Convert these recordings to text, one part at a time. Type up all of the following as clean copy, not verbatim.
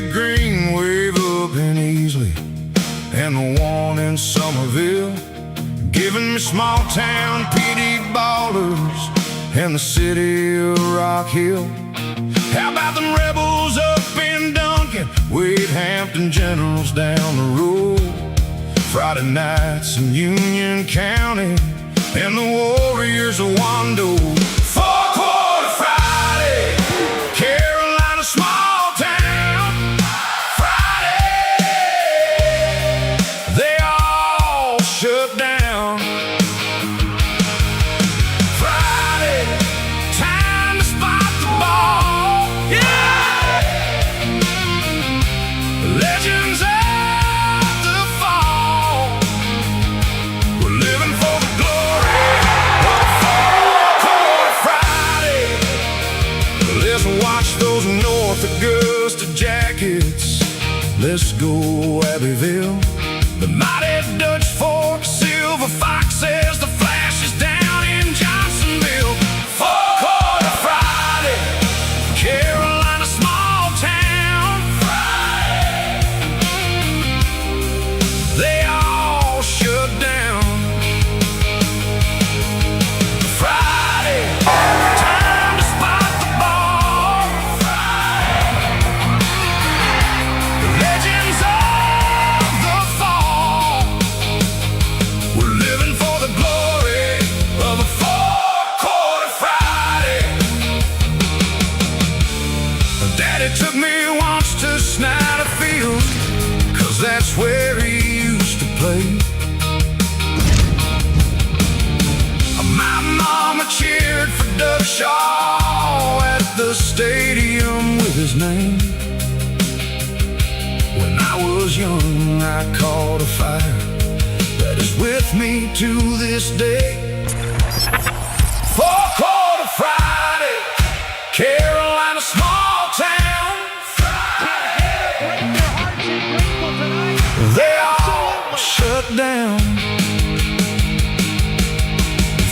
the green wave up in Easley and the one in Somerville, giving me small town PD ballers and the city of Rock Hill. How about them rebels up in Duncan, Wade Hampton Generals down the road, Friday nights in Union County and the Warriors of Wando. Four-quarter Friday, Carolina small town. Friday, they all shut down. Friday, time to spot the ball. Yeah! Legends of the fall. We're living for the glory of four-quarter Friday. Let's watch those North Augusta Jackets. Let's go Abbeville. The mighty Dutch Fork Silver Foxes. The Flash is down in Johnsonville. Four-quarter Friday, Carolina small town. Friday, they all shut down. Friday, time to spot the ball. Friday, legends of the fall. We're living for the glory of a four-quarter Friday. Daddy took me once to Snyder Field, 'cause that's where he used to play. My mama cheered for Doug Shaw at the stadium with his name. When I was young, I caught a fire that is with me to this day. Four-quarter Friday, Carolina small town. They all shut down.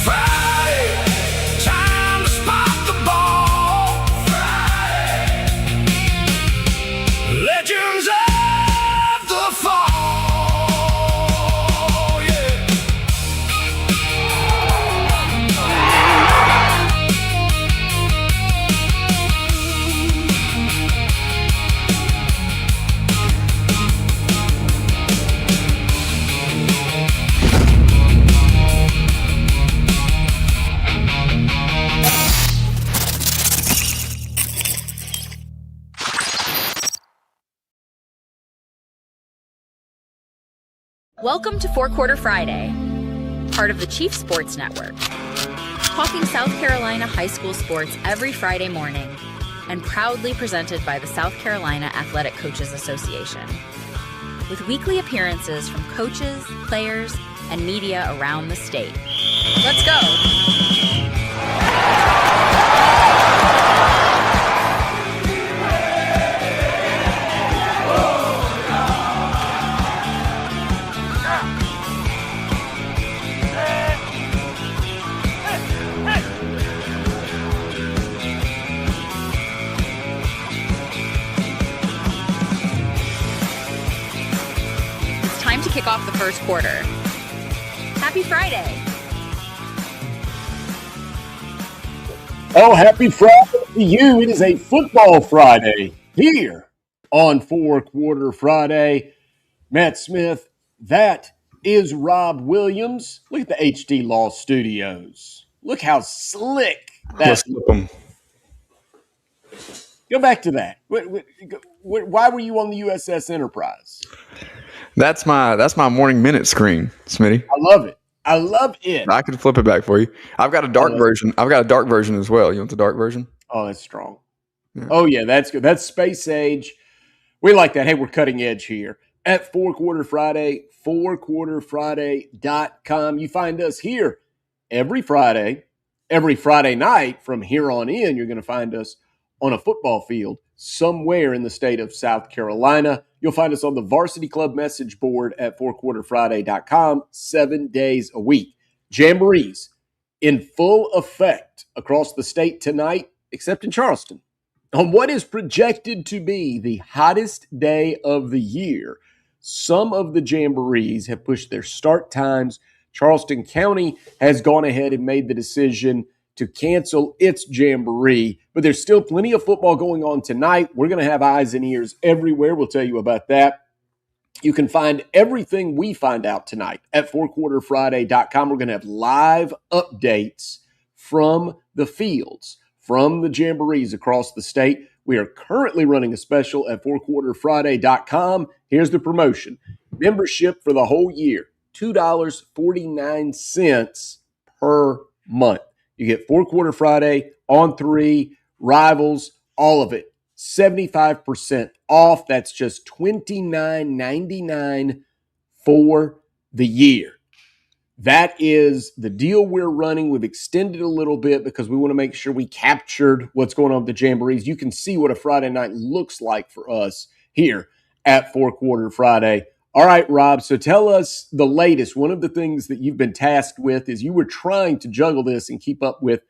Friday, time to spot the ball. Friday, legends of the fall. Yeah. Welcome to Four-Quarter Friday, part of the Chief Sports Network. Talking South Carolina high school sports every Friday morning, and proudly presented by the South Carolina Athletic Coaches Association. With weekly appearances from coaches, players, and media around the state. Let's go! Time to kick off the first quarter. Happy Friday. Oh, happy Friday to you. It is a football Friday here on Four-Quarter Friday. Matt Smith, that is Rob Williams. Look at the HD Law Studios. Look how slick that is. Go back to that. Why were you on the USS Enterprise? That's my morning minute screen, Smitty. I love it. I love it. I can flip it back for you. I've got a dark version. I've got a dark version as well. You want the dark version? Oh, that's strong. Yeah. Oh, yeah, that's good. That's space age. We like that. Hey, we're cutting edge here at Four-Quarter Friday, fourquarterfriday.com. You find us here every Friday night from here on in. You're going to find us on a football field somewhere in the state of South Carolina. You'll find us on the Varsity Club message board at fourquarterfriday.com 7 days a week. Jamborees in full effect across the state tonight, except in Charleston. On what is projected to be the hottest day of the year, some of the jamborees have pushed their start times. Charleston County has gone ahead and made the decision to cancel its jamboree, but there's still plenty of football going on tonight. We're going to have eyes and ears everywhere. We'll tell you about that. You can find everything we find out tonight at fourquarterfriday.com. We're going to have live updates from the fields, from the jamborees across the state. We are currently running a special at fourquarterfriday.com. Here's the promotion. Membership for the whole year, $2.49 per month. You get Four Quarter Friday, On Three, Rivals, all of it. 75% off. That's just $29.99 for the year. That is the deal we're running. We've extended a little bit because we want to make sure we captured what's going on with the jamborees. You can see what a Friday night looks like for us here at Four Quarter Friday. All right, Rob, so tell us the latest. One of the things that you've been tasked with is you were trying to juggle this and keep up with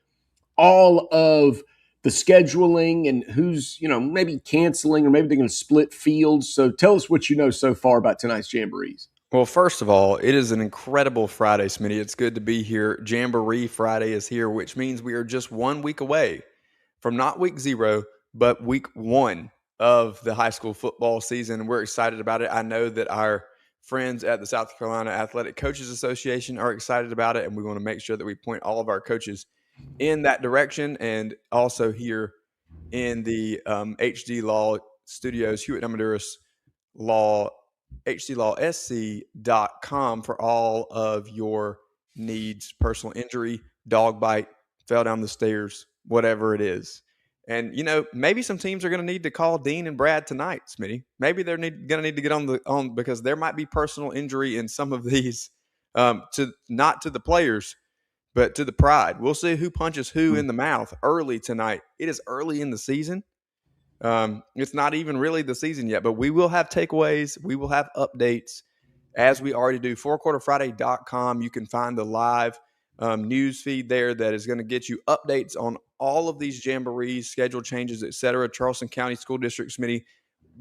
all of the scheduling and who's, maybe canceling or maybe they're going to split fields. So tell us what you know so far about tonight's jamborees. Well, first of all, it is an incredible Friday, Smitty. It's good to be here. Jamboree Friday is here, which means we are just 1 week away from not week 0, but week 1 of the high school football season. We're excited about it. I know that our friends at the South Carolina Athletic Coaches Association are excited about it, and we want to make sure that we point all of our coaches in that direction. And also here in the HD Law Studios, Hewitt Amadeus Law, hdlawsc.com for all of your needs, personal injury, dog bite, fell down the stairs, whatever it is. And, maybe some teams are going to need to call Dean and Brad tonight, Smitty. Maybe they're going to need to get on because there might be personal injury in some of these, not to the players, but to the pride. We'll see who punches who in the mouth early tonight. It is early in the season. It's not even really the season yet, but we will have takeaways. We will have updates as we already do. fourquarterfriday.com. You can find the live news feed there that is going to get you updates on all of these jamborees, schedule changes, etc. Charleston County School District Committee,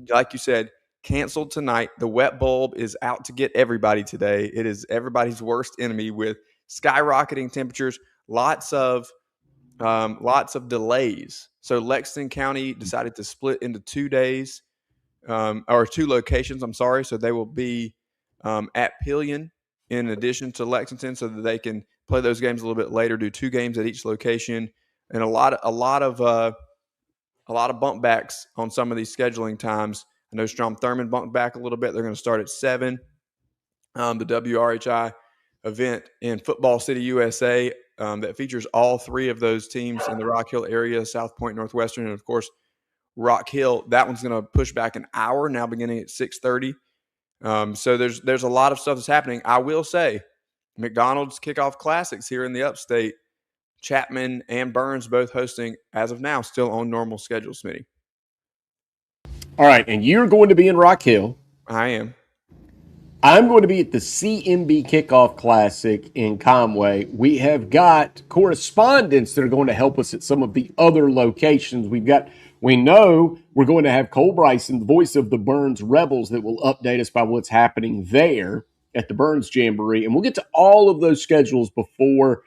like you said, canceled tonight. The wet bulb is out to get everybody today. It is everybody's worst enemy with skyrocketing temperatures, lots of delays. So Lexington County decided to split into 2 days, or 2 locations. I'm sorry. So they will be at Pillion in addition to Lexington, so that they can play those games a little bit later. Do 2 games at each location, and a lot of bump backs on some of these scheduling times. I know Strom Thurmond bumped back a little bit. They're going to start at 7. The WRHI event in Football City, USA, that features all 3 of those teams in the Rock Hill area, South Point, Northwestern, and of course Rock Hill. That one's going to push back an hour now, beginning at 6:30. So there's a lot of stuff that's happening. I will say, McDonald's Kickoff Classics here in the Upstate, Chapman and Burns both hosting as of now, still on normal schedule, Smitty. All right, and you're going to be in Rock Hill. I am. I'm going to be at the CMB Kickoff Classic in Conway. We have got correspondents that are going to help us at some of the other locations. We know we're going to have Cole Bryson, the voice of the Burns Rebels, that will update us by what's happening there at the Burns Jamboree. And we'll get to all of those schedules before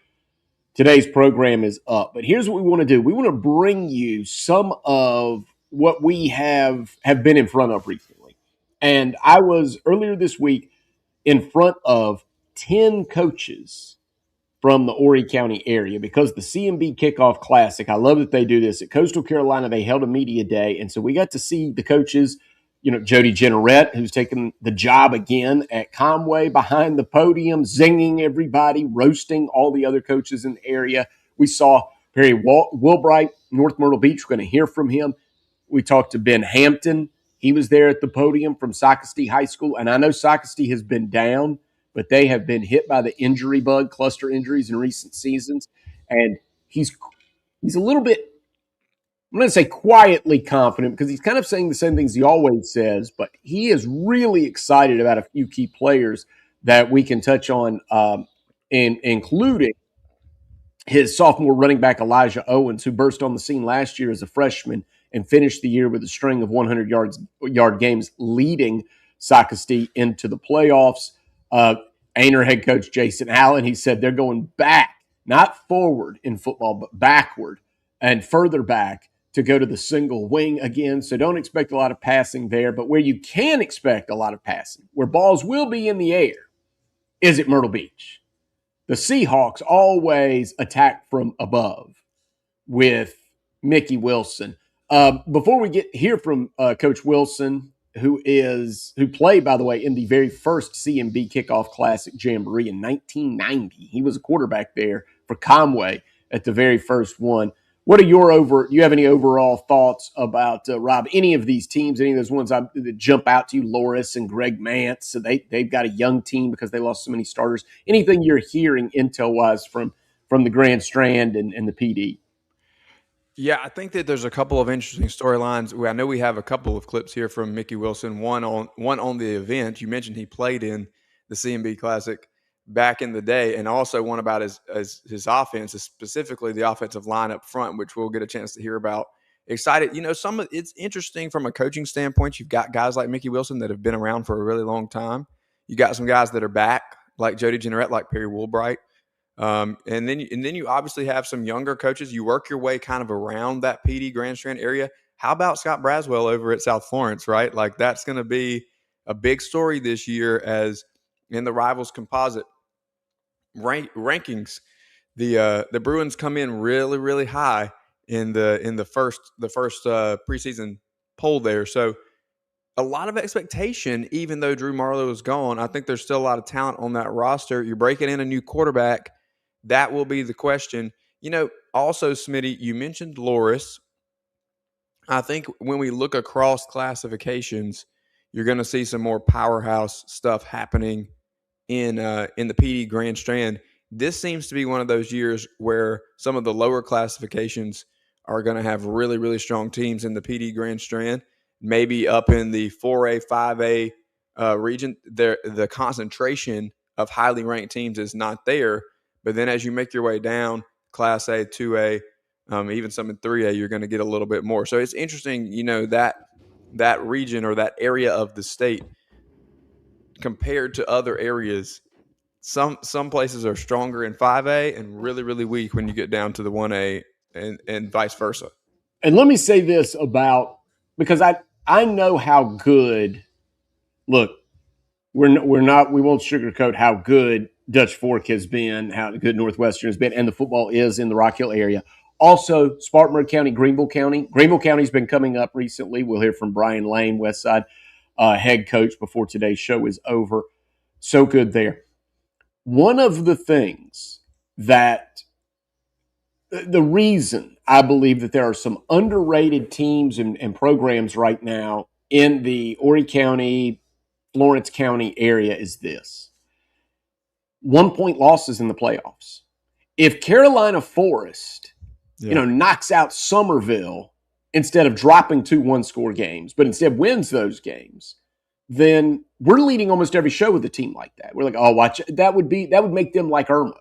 today's program is up. But here's what we want to do. We want to bring you some of what we have been in front of recently. And I was earlier this week in front of 10 coaches from the Horry County area because the CMB Kickoff Classic, I love that they do this. At Coastal Carolina, they held a media day. And so we got to see the coaches, Jody Generette, who's taken the job again at Conway, behind the podium, zinging everybody, roasting all the other coaches in the area. We saw Perry Wilbright, North Myrtle Beach. We're going to hear from him. We talked to Ben Hampton. He was there at the podium from Socastee High School. And I know Socastee has been down, but they have been hit by the injury bug, cluster injuries in recent seasons. And he's a little bit, I'm going to say quietly confident, because he's kind of saying the same things he always says, but he is really excited about a few key players that we can touch on, including his sophomore running back Elijah Owens, who burst on the scene last year as a freshman and finished the year with a string of 100-yard games, leading Sacristy into the playoffs. Ainer head coach Jason Allen, he said they're going back, not forward in football, but backward and further back to go to the single wing again. So don't expect a lot of passing there. But where you can expect a lot of passing, where balls will be in the air, is at Myrtle Beach. The Seahawks always attack from above with Mickey Wilson. Before we hear from Coach Wilson, who played, by the way, in the very first CMB Kickoff Classic Jamboree in 1990. He was a quarterback there for Conway at the very first one. What are you have any overall thoughts about, Rob, any of these teams, any of those ones that jump out to you, Loris and Greg Mance? So they've got a young team because they lost so many starters. Anything you're hearing intel-wise from the Grand Strand and the PD? Yeah, I think that there's a couple of interesting storylines. I know we have a couple of clips here from Mickey Wilson, one on the event. You mentioned he played in the CMB Classic back in the day, and also one about his offense, specifically the offensive line up front, which we'll get a chance to hear about. Excited, it's interesting from a coaching standpoint. You've got guys like Mickey Wilson that have been around for a really long time. You got some guys that are back, like Jody Jenneret, like Perry Woolbright. And then you obviously have some younger coaches. You work your way kind of around that PD Grand Strand area. How about Scott Braswell over at South Florence, right? Like that's going to be a big story this year as in the Rivals Composite rankings. The Bruins come in really, really high in the first preseason poll there. So a lot of expectation, even though Drew Marlowe is gone. I think there's still a lot of talent on that roster. You're breaking in a new quarterback. That will be the question. Also, Smitty, you mentioned Loris. I think when we look across classifications, you're going to see some more powerhouse stuff happening in the PD Grand Strand. This seems to be one of those years where some of the lower classifications are going to have really, really strong teams in the PD Grand Strand. Maybe up in the 4A, 5A region, the concentration of highly ranked teams is not there. But then as you make your way down, Class A, 2A, even some in 3A, you're going to get a little bit more. So it's interesting, that region or that area of the state compared to other areas. Some places are stronger in 5A and really, really weak when you get down to the 1A and vice versa. And let me say this because I know how good. Look, we won't sugarcoat how good Dutch Fork has been, how good Northwestern has been, and the football is in the Rock Hill area. Also, Spartanburg County, Greenville County. Greenville County's been coming up recently. We'll hear from Brian Lane, Westside head coach, before today's show is over. So good there. One of the things that the reason I believe that there are some underrated teams and programs right now in the Horry County, Florence County area is this. 1-point losses in the playoffs. If Carolina Forest, knocks out Somerville instead of dropping 2 one-score games, but instead wins those games, then we're leading almost every show with a team like that. We're like, oh, watch it. That would make them like Irmo.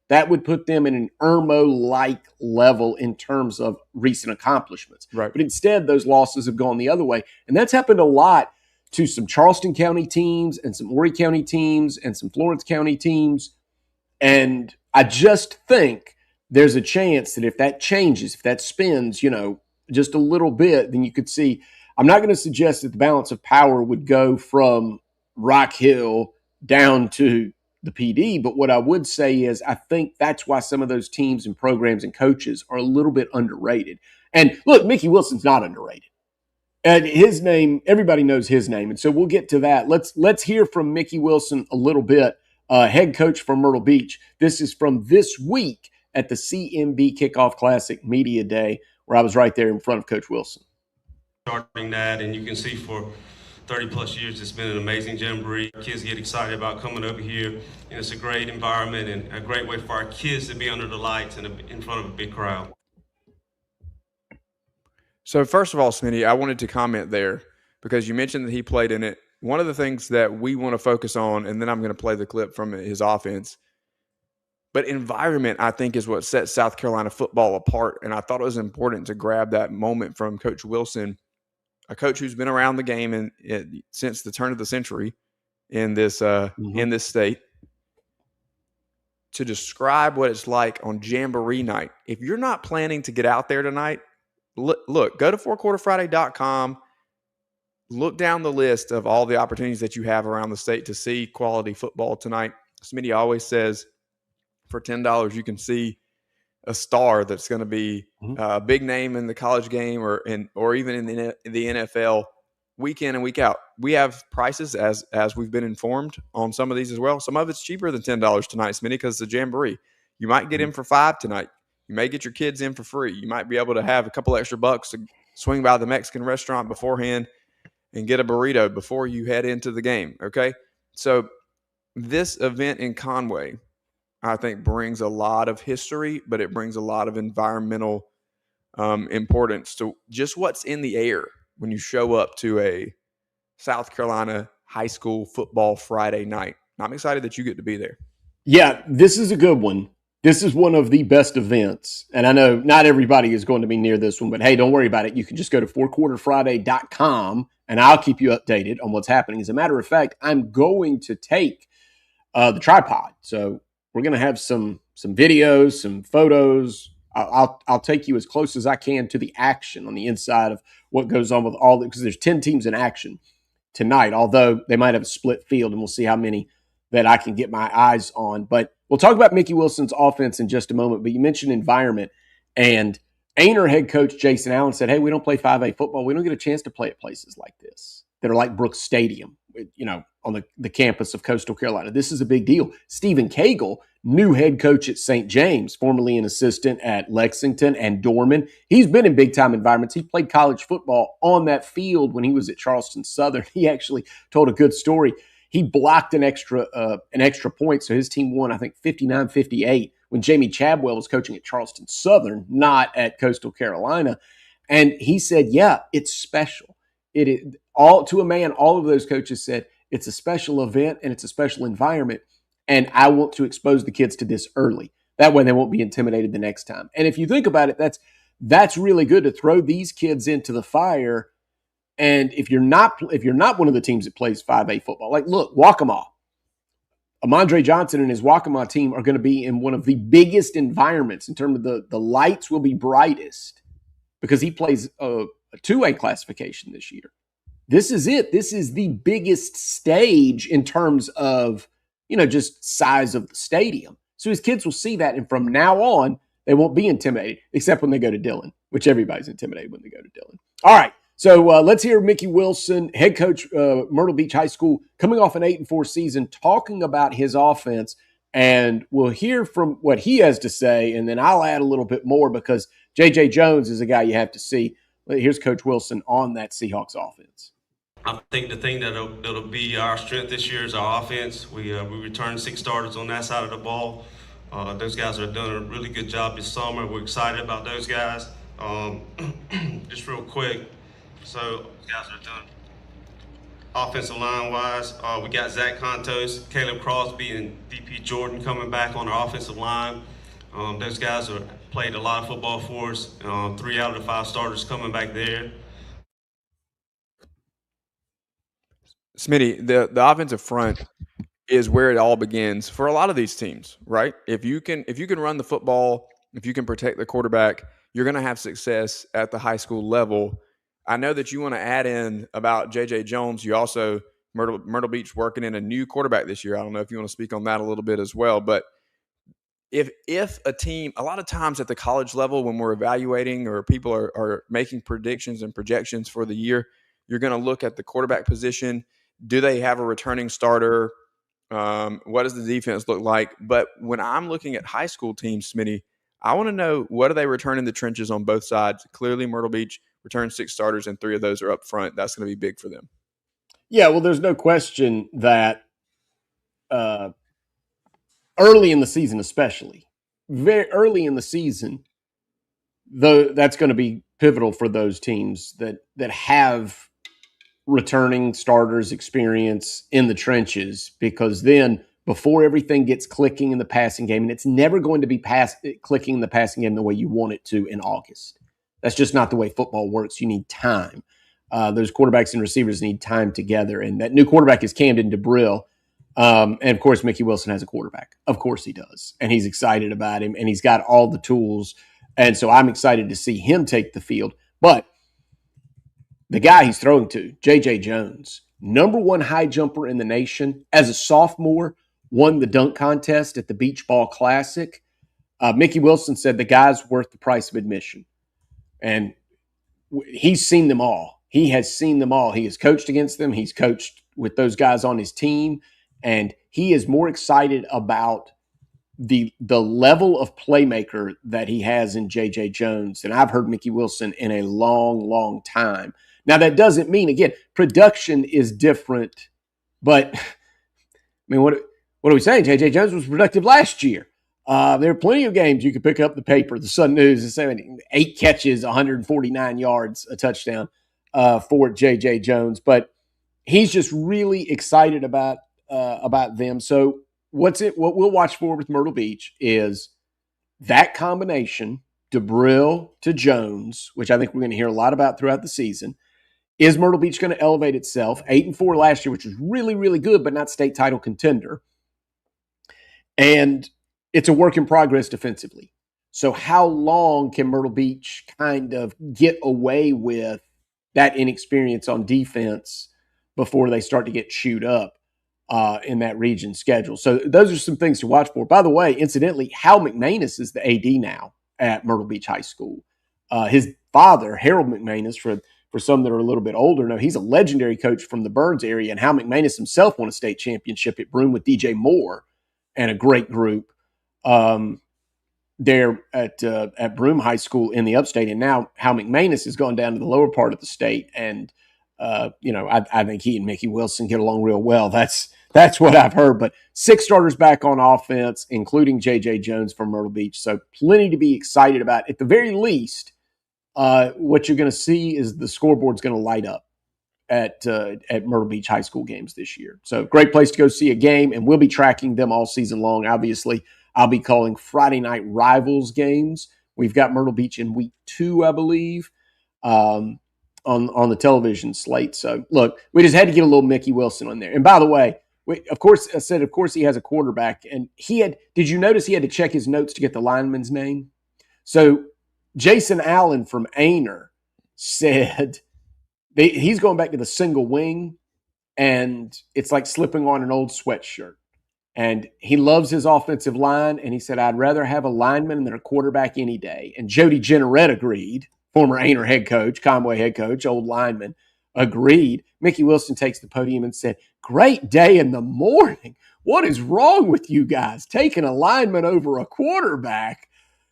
That would put them in an Irmo-like level in terms of recent accomplishments. Right. But instead, those losses have gone the other way. And that's happened a lot to some Charleston County teams and some Horry County teams and some Florence County teams. And I just think there's a chance that if that changes, if that spins, just a little bit, then you could see. I'm not going to suggest that the balance of power would go from Rock Hill down to the PD, but what I would say is I think that's why some of those teams and programs and coaches are a little bit underrated. And look, Mickey Wilson's not underrated. And his name, everybody knows his name, and so we'll get to that. Let's hear from Mickey Wilson a little bit, head coach from Myrtle Beach. This is from this week at the CMB Kickoff Classic Media Day, where I was right there in front of Coach Wilson. Starting that, and you can see for 30-plus years, it's been an amazing jamboree. Kids get excited about coming over here, and it's a great environment and a great way for our kids to be under the lights and in front of a big crowd. So first of all, Smitty, I wanted to comment there because you mentioned that he played in it. One of the things that we want to focus on, and then I'm going to play the clip from his offense, But environment, I think, is what sets South Carolina football apart. And I thought it was important to grab that moment from Coach Wilson, a coach who's been around the game since the turn of the century in this state, to describe what it's like on Jamboree night. If you're not planning to get out there tonight, look, go to fourquarterfriday.com. Look down the list of all the opportunities that you have around the state to see quality football tonight. Smitty always says for $10 you can see a star that's going to be a big name in the college game or even in the NFL week in and week out. We have prices as we've been informed on some of these as well. Some of it's cheaper than $10 tonight, Smitty, because it's a Jamboree. You might get in for $5 tonight. You may get your kids in for free. You might be able to have a couple extra bucks to swing by the Mexican restaurant beforehand and get a burrito before you head into the game, okay? So this event in Conway, I think, brings a lot of history, but it brings a lot of environmental importance to just what's in the air when you show up to a South Carolina high school football Friday night. I'm excited that you get to be there. Yeah, this is a good one. This is one of the best events. And I know not everybody is going to be near this one, but hey, don't worry about it. You can just go to fourquarterfriday.com and I'll keep you updated on what's happening. As a matter of fact, I'm going to take the tripod. So we're going to have some videos, some photos. I'll take you as close as I can to the action on the inside of what goes on with all because there's 10 teams in action tonight, although they might have a split field, and we'll see how many that I can get my eyes on. But we'll talk about Mickey Wilson's offense in just a moment. But you mentioned environment, and Ainer head coach Jason Allen said, hey, we don't play 5A football. We don't get a chance to play at places like this that are like Brooks Stadium, on the campus of Coastal Carolina. This is a big deal. Stephen Cagle, new head coach at St. James, formerly an assistant at Lexington and Dorman. He's been in big-time environments. He played college football on that field when he was at Charleston Southern. He actually told a good story. He blocked an extra point, so his team won, I think, 59-58 when Jamie Chadwell was coaching at Charleston Southern, not at Coastal Carolina. And he said, yeah, it's special. It is all to a man. All of those coaches said it's a special event and it's a special environment. And I want to expose the kids to this early. That way they won't be intimidated the next time. And if you think about it, that's really good to throw these kids into the fire. And if you're not one of the teams that plays 5A football, like look, Waccamaw, Amandre Johnson and his Waccamaw team are going to be in one of the biggest environments in terms of the lights will be brightest because he plays a 2A classification this year. This is it. This is the biggest stage in terms of, just size of the stadium. So his kids will see that. And from now on, they won't be intimidated, except when they go to Dillon, which everybody's intimidated when they go to Dillon. All right. So let's hear Mickey Wilson, head coach, Myrtle Beach High School, coming off an 8-4 season, talking about his offense. And we'll hear from what he has to say. And then I'll add a little bit more because J.J. Jones is a guy you have to see. Here's Coach Wilson on that Seahawks offense. I think the thing that'll be our strength this year is our offense. We returned 6 starters on that side of the ball. Those guys have done a really good job this summer. We're excited about those guys. Just real quick, so guys are done. Offensive line wise, we got Zach Contos, Caleb Crosby, and DP Jordan coming back on our offensive line. Those guys have played a lot of football for us. 3 out of the 5 starters coming back there. Smitty, the offensive front is where it all begins for a lot of these teams, right? If you can run the football, if you can protect the quarterback, you're going to have success at the high school level. I know that you want to add in about J.J. Jones. You also, Myrtle Beach working in a new quarterback this year. I don't know if you want to speak on that a little bit as well. But if a team, a lot of times at the college level when we're evaluating or people are making predictions and projections for the year, you're going to look at the quarterback position. Do they have a returning starter? What does the defense look like? But when I'm looking at high school teams, Smitty, I want to know, what do they return in the trenches on both sides? Clearly, Myrtle Beach returned 6 starters, and 3 of those are up front. That's going to be big for them. Yeah, well, there's no question that early in the season, especially, very early in the season, that's going to be pivotal for those teams that have returning starters experience in the trenches, because then before everything gets clicking in the passing game. And it's never going to be clicking in the passing game the way you want it to in August. That's just not the way football works. You need time. Those quarterbacks and receivers need time together. And that new quarterback is Camden DeBrill. And, of course, Mickey Wilson has a quarterback. Of course he does. And he's excited about him, and he's got all the tools. And so I'm excited to see him take the field. But the guy he's throwing to, J.J. Jones, number one high jumper in the nation, as a sophomore, won the dunk contest at the Beach Ball Classic. Mickey Wilson said the guy's worth the price of admission. And he's seen them all. He has seen them all. He has coached against them. He's coached with those guys on his team. And he is more excited about the level of playmaker that he has in J.J. Jones than I've heard Mickey Wilson in a long, long time. Now, that doesn't mean, again, production is different. But, I mean, what are we saying? J.J. Jones was productive last year. There are plenty of games you could pick up the paper, the Sun News, and say 8 catches, 149 yards, a touchdown for J.J. Jones. But he's just really excited about them. So what we'll watch for with Myrtle Beach is that combination, DeBrill to Jones, which I think we're going to hear a lot about throughout the season. Is Myrtle Beach going to elevate itself? 8-4 last year, which was really, really good, but not state title contender. And it's a work in progress defensively. So how long can Myrtle Beach kind of get away with that inexperience on defense before they start to get chewed up in that region schedule? So those are some things to watch for. By the way, incidentally, Hal McManus is the AD now at Myrtle Beach High School. His father, Harold McManus, for some that are a little bit older, no, he's a legendary coach from the Burns area, and Hal McManus himself won a state championship at Broome with DJ Moore and a great group there at Broome High School in the upstate. And now Hal McManus has gone down to the lower part of the state, and I think he and Mickey Wilson get along real well. That's what I've heard. But 6 starters back on offense, including J.J. Jones from Myrtle Beach. So plenty to be excited about. At the very least, what you're going to see is the scoreboard's going to light up at Myrtle Beach High School games this year. So great place to go see a game, and we'll be tracking them all season long. Obviously, I'll be calling Friday night rivals games. We've got Myrtle Beach in week 2, I believe, on the television slate. So, look, we just had to get a little Mickey Wilson on there. And by the way, of course he has a quarterback. And did you notice he had to check his notes to get the lineman's name? So, Jason Allen from Ainer said he's going back to the single wing, and it's like slipping on an old sweatshirt. And he loves his offensive line, and he said, I'd rather have a lineman than a quarterback any day. And Jody Jenneret agreed, former Ainer head coach, Conway head coach, old lineman, agreed. Mickey Wilson takes the podium and said, great day in the morning. What is wrong with you guys? Taking a lineman over a quarterback.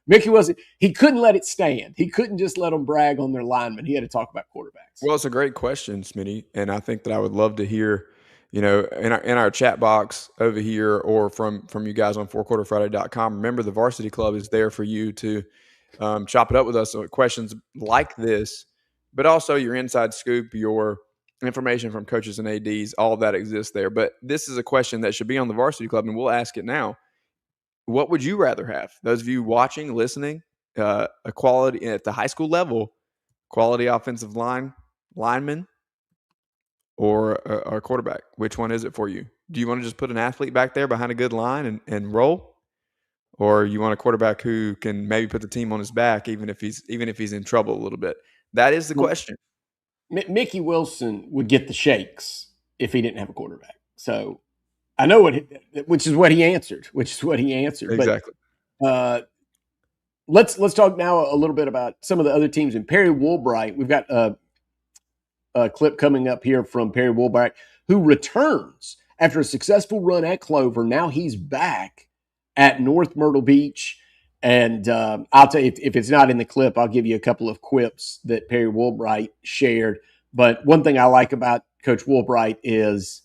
Mickey Wilson, he couldn't let it stand. He couldn't just let them brag on their linemen. He had to talk about quarterbacks. Well, it's a great question, Smitty, and I think that I would love to hear, in our chat box over here, or from you guys on fourquarterfriday.com. Remember, the Varsity Club is there for you to chop it up with us on questions like this, but also your inside scoop, your information from coaches and ADs, all of that exists there. But this is a question that should be on the Varsity Club, and we'll ask it now. What would you rather have? Those of you watching, listening, a quality at the high school level, quality offensive lineman, or a quarterback? Which one is it for you? Do you want to just put an athlete back there behind a good line and roll? Or you want a quarterback who can maybe put the team on his back even if he's in trouble a little bit? That is the question. Mickey Wilson would get the shakes if he didn't have a quarterback. So I know which is what he answered. Exactly. But let's talk now a little bit about some of the other teams. In Perry Woolbright, we've got a clip coming up here from Perry Woolbright, who returns after a successful run at Clover. Now he's back at North Myrtle Beach. And I'll tell you, if it's not in the clip, I'll give you a couple of quips that Perry Woolbright shared. But one thing I like about Coach Woolbright is,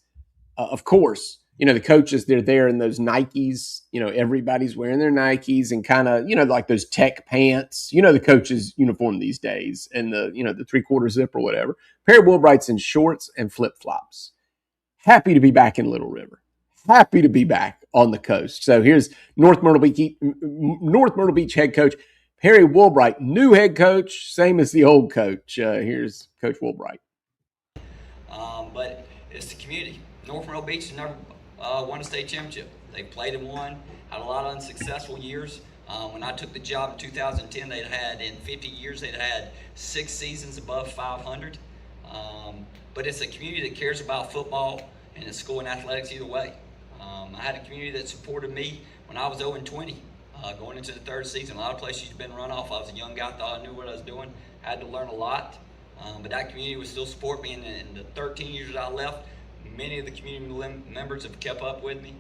of course, the coaches, they're there in those Nikes. Everybody's wearing their Nikes and kind of, like those tech pants. The coach's uniform these days, and the 3/4 zip or whatever. Perry Woolbright's in shorts and flip-flops. Happy to be back in Little River. Happy to be back on the coast. So here's North Myrtle Beach head coach Perry Woolbright, new head coach, same as the old coach. Here's Coach Woolbright. But it's the community. North Myrtle Beach has never won a state championship. They played and won, had a lot of unsuccessful years. When I took the job in 2010, they'd had, in 50 years, they'd had 6 seasons above 500. But it's a community that cares about football and the school and athletics either way. I had a community that supported me when I was 0-20, going into the 3rd season. A lot of places you've been run off. I was a young guy, thought I knew what I was doing, had to learn a lot. But that community would still support me, and in the 13 years that I left, many of the community members have kept up with me,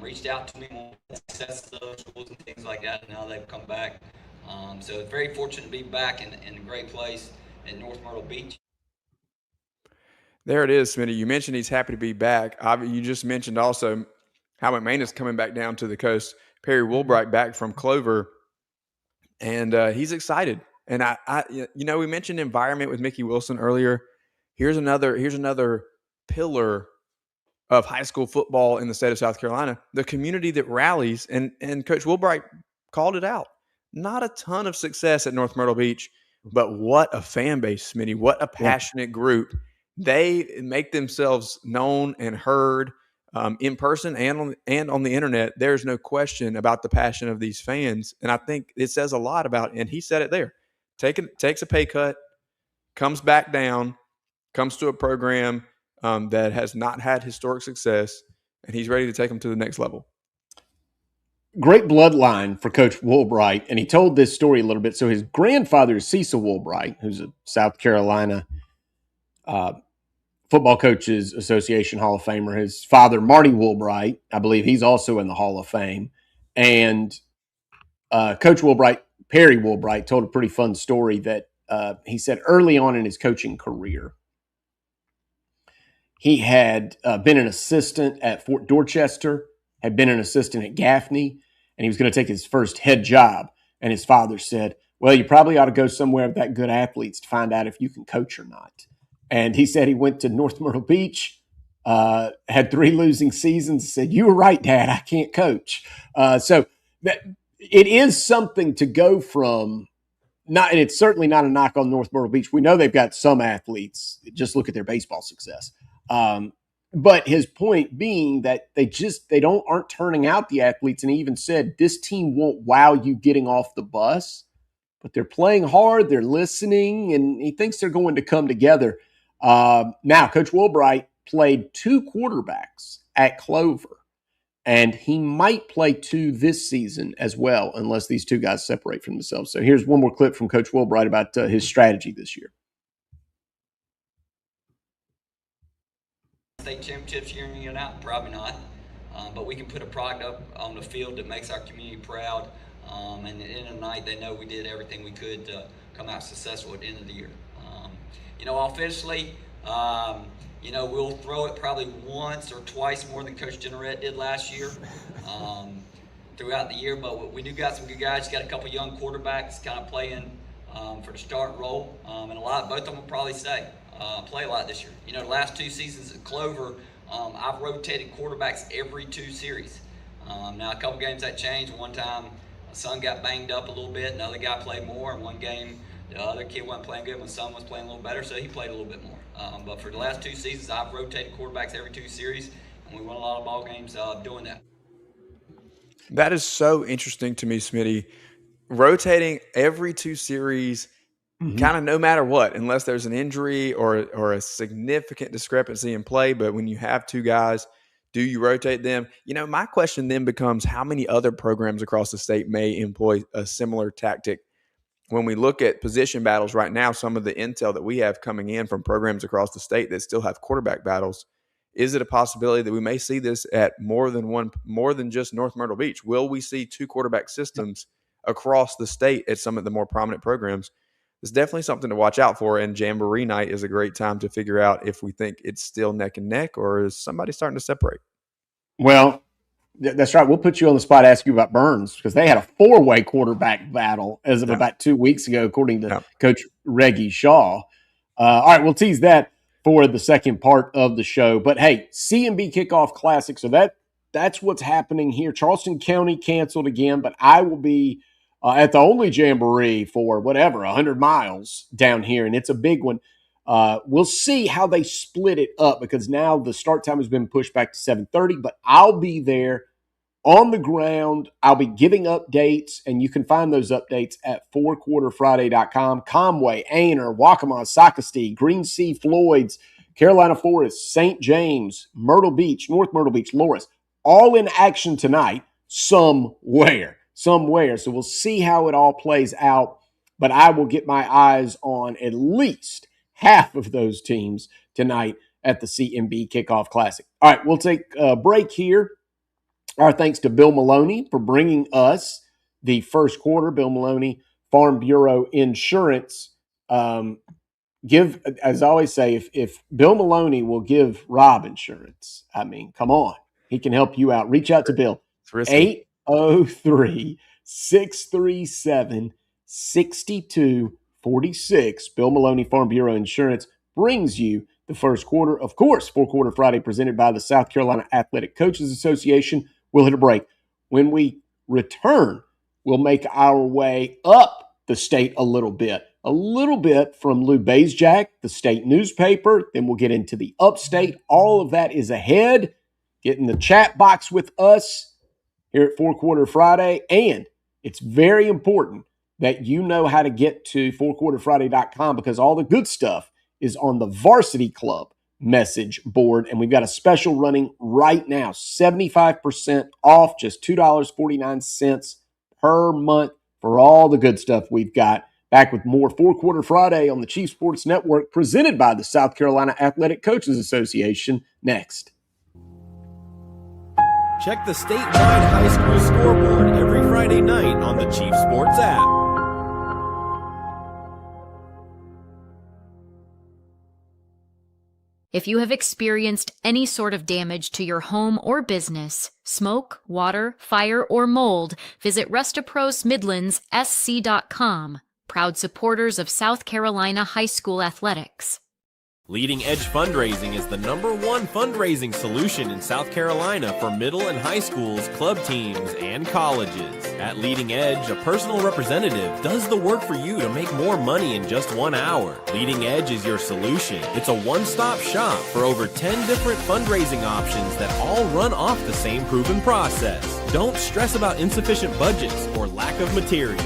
reached out to me on success of those schools and things like that, and now they've come back. So very fortunate to be back in a great place in North Myrtle Beach. There it is, Smitty. You mentioned he's happy to be back. You just mentioned also how McMahon is coming back down to the coast. Perry Woolbright back from Clover, and he's excited. And we mentioned environment with Mickey Wilson earlier. Here's another pillar of high school football in the state of South Carolina, the community that rallies, and Coach Woolbright called it out. Not a ton of success at North Myrtle Beach, but what a fan base, Smitty. What a passionate group. They make themselves known and heard in person and on the internet. There's no question about the passion of these fans. And I think it says a lot about, and he said it there, takes a pay cut, comes back down, comes to a program that has not had historic success, and he's ready to take them to the next level. Great bloodline for Coach Woolbright, and he told this story a little bit. So his grandfather is Cecil Woolbright, who's a South Carolina Football Coaches Association Hall of Famer. His father, Marty Woolbright, I believe he's also in the Hall of Fame. And Coach Woolbright, Perry Woolbright, told a pretty fun story that he said early on in his coaching career, he had been an assistant at Fort Dorchester, had been an assistant at Gaffney, and he was going to take his first head job. And his father said, well, you probably ought to go somewhere with that good athletes to find out if you can coach or not. And he said he went to North Myrtle Beach, had 3 losing seasons, said, you were right, Dad, I can't coach. So that it is something to go from, and it's certainly not a knock on North Myrtle Beach. We know they've got some athletes. Just look at their baseball success. But his point being that they aren't turning out the athletes. And he even said, this team won't wow you getting off the bus, but they're playing hard. They're listening, and he thinks they're going to come together. Now, Coach Woolbright played 2 quarterbacks at Clover, and he might play 2 this season as well, unless these 2 guys separate from themselves. So here's one more clip from Coach Woolbright about his strategy this year. State championships year in and year out? Probably not. But we can put a product up on the field that makes our community proud. And at the end of the night, they know we did everything we could to come out successful at the end of the year. Offensively, we'll throw it probably once or twice more than Coach Generette did last year throughout the year. But we do got some good guys. Got a couple young quarterbacks kind of playing for the start role. And both of them will probably play a lot this year. The last 2 seasons at Clover, I've rotated quarterbacks every 2 series. Now, a couple games that changed. One time, my son got banged up a little bit. Another guy played more. In one game, the other kid wasn't playing good. My son was playing a little better, so he played a little bit more. But for the last 2 seasons, I've rotated quarterbacks every 2 series, and we won a lot of ball games doing that. That is so interesting to me, Smitty. Rotating every 2 series, kind of no matter what, unless there's an injury or a significant discrepancy in play. But when you have 2 guys, do you rotate them? My question then becomes, how many other programs across the state may employ a similar tactic? When we look at position battles right now, some of the intel that we have coming in from programs across the state that still have quarterback battles, is it a possibility that we may see this at more than just North Myrtle Beach? Will we see 2 quarterback systems across the state at some of the more prominent programs? It's definitely something to watch out for, and Jamboree night is a great time to figure out if we think it's still neck and neck or is somebody starting to separate. Well, that's right. We'll put you on the spot, ask you about Burns, because they had a 4-way quarterback battle as of about 2 weeks ago, according to Coach Reggie Shaw. All right, we'll tease that for the second part of the show. But, hey, CMB Kickoff Classic. So that that's what's happening here. Charleston County canceled again, but I will be at the only Jamboree for 100 miles down here, and it's a big one. We'll see how they split it up because now the start time has been pushed back to 7:30, but I'll be there on the ground. I'll be giving updates, and you can find those updates at fourquarterfriday.com. Conway, Aner, Waccamaw, Socastee, Green Sea, Floyd's, Carolina Forest, St. James, Myrtle Beach, North Myrtle Beach, Loris, all in action tonight somewhere. So we'll see how it all plays out, but I will get my eyes on at least half of those teams tonight at the CMB Kickoff Classic. All right, we'll take a break here. Our thanks to Bill Maloney for bringing us the first quarter. Bill Maloney, Farm Bureau Insurance. As I always say, if Bill Maloney will give Rob insurance, I mean, come on. He can help you out. Reach out to Bill. 803-637-6246. Bill Maloney, Farm Bureau Insurance, brings you the first quarter. Of course, Four Quarter Friday presented by the South Carolina Athletic Coaches Association. We'll hit a break. When we return, we'll make our way up the state a little bit from Lou Bezjak, the state newspaper. Then we'll get into the upstate. All of that is ahead. Get in the chat box with us here at Four Quarter Friday. And it's very important that you know how to get to fourquarterfriday.com because all the good stuff is on the Varsity Club message board. And we've got a special running right now, 75% off, just $2.49 per month for all the good stuff we've got. Back with more Four Quarter Friday on the Chief Sports Network, presented by the South Carolina Athletic Coaches Association, next. Check the statewide high school scoreboard every Friday night on the Chief Sports app. If you have experienced any sort of damage to your home or business, smoke, water, fire, or mold, visit RestaProsMidlandsSC.com. Proud supporters of South Carolina high school athletics. Leading Edge Fundraising is the #1 fundraising solution in South Carolina for middle and high schools, club teams, and colleges. At Leading Edge, a personal representative does the work for you to make more money in just 1 hour. Leading Edge is your solution. It's a one-stop shop for over 10 different fundraising options that all run off the same proven process. Don't stress about insufficient budgets or lack of materials.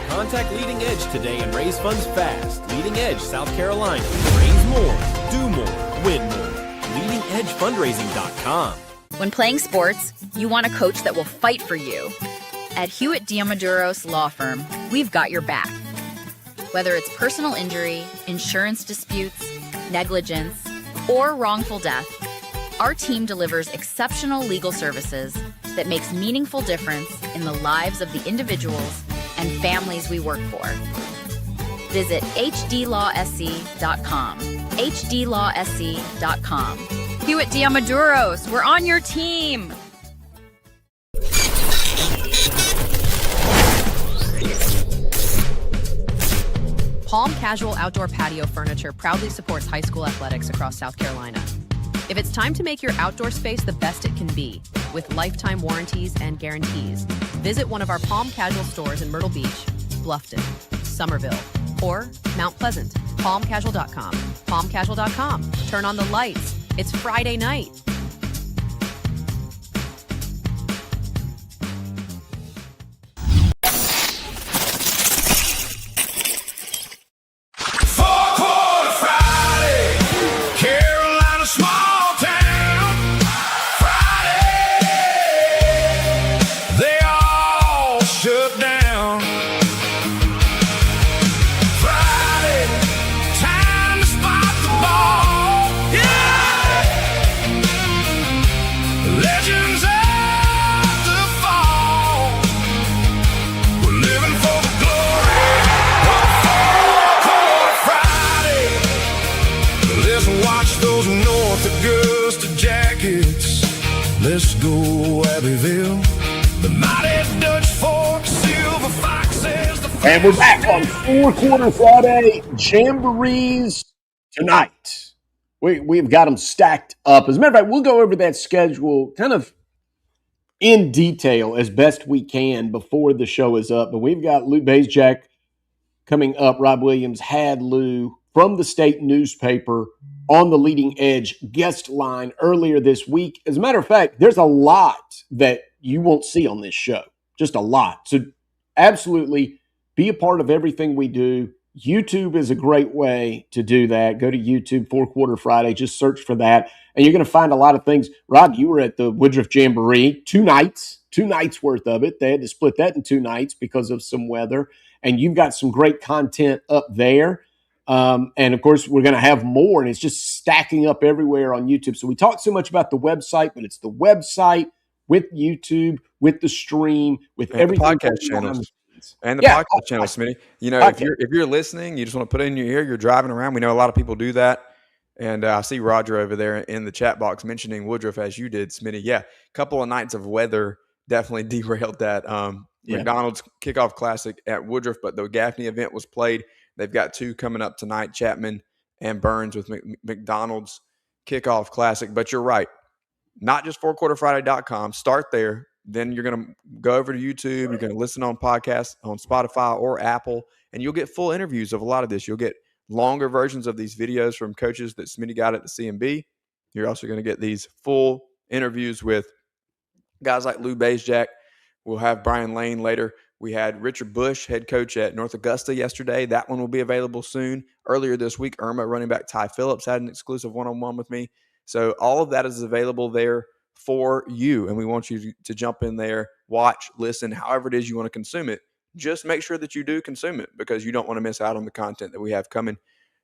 Contact Leading Edge today and raise funds fast. Leading Edge, South Carolina. Raise more, do more, win more. LeadingEdgeFundraising.com. When playing sports, you want a coach that will fight for you. At Hewitt Diamaduros Law Firm, we've got your back. Whether it's personal injury, insurance disputes, negligence, or wrongful death, our team delivers exceptional legal services that makes meaningful difference in the lives of the individuals and families we work for. Visit hdlawsc.com. hdlawsc.com. Hewitt Diamaduros, we're on your team. Palm Casual Outdoor Patio Furniture proudly supports high school athletics across South Carolina. If it's time to make your outdoor space the best it can be, with lifetime warranties and guarantees, visit one of our Palm Casual stores in Myrtle Beach, Bluffton, Somerville, or Mount Pleasant. PalmCasual.com. PalmCasual.com. Turn on the lights. It's Friday night. Let's go, Abbeville. The mighty Dutch Fork, Silver Foxes. And we're back on Four Quarter Friday. Jamborees tonight. We've got them stacked up. As a matter of fact, we'll go over that schedule kind of in detail as best we can before the show is up. But we've got Lou Bezjak coming up. Rob Williams had Lou from the state newspaper on the Leading Edge guest line earlier this week. As a matter of fact, there's a lot that you won't see on this show, just a lot. So absolutely be a part of everything we do. YouTube is a great way to do that. Go to YouTube, 4 Quarter Friday, just search for that. And you're going to find a lot of things. Rob, you were at the Woodruff Jamboree 2 nights worth of it. They had to split that in 2 nights because of some weather. And you've got some great content up there. And of course, we're going to have more, and it's just stacking up everywhere on YouTube. So we talk so much about the website, but it's the website with YouTube, with the stream, with and everything. the podcast channels. And the podcast channel, Smitty. You know, if you're listening, you just want to put it in your ear, you're driving around. We know a lot of people do that. And I see Roger over there in the chat box mentioning Woodruff as you did, Smitty. Yeah, a couple of nights of weather definitely derailed that. McDonald's Kickoff Classic at Woodruff, but the Gaffney event was played. They've got 2 coming up tonight, Chapman and Burns with McDonald's Kickoff Classic. But you're right. Not just 4quarterfriday.com. Start there. Then you're going to go over to YouTube. You're going to listen on podcasts on Spotify or Apple, and you'll get full interviews of a lot of this. You'll get longer versions of these videos from coaches that Smitty got at the CMB. You're also going to get these full interviews with guys like Lou Bezjak. We'll have Brian Lane later. We had Richard Bush, head coach at North Augusta yesterday. That one will be available soon. Earlier this week, Irma running back Ty Phillips had an exclusive one-on-one with me. So all of that is available there for you, and we want you to jump in there, watch, listen, however it is you want to consume it. Just make sure that you do consume it, because you don't want to miss out on the content that we have coming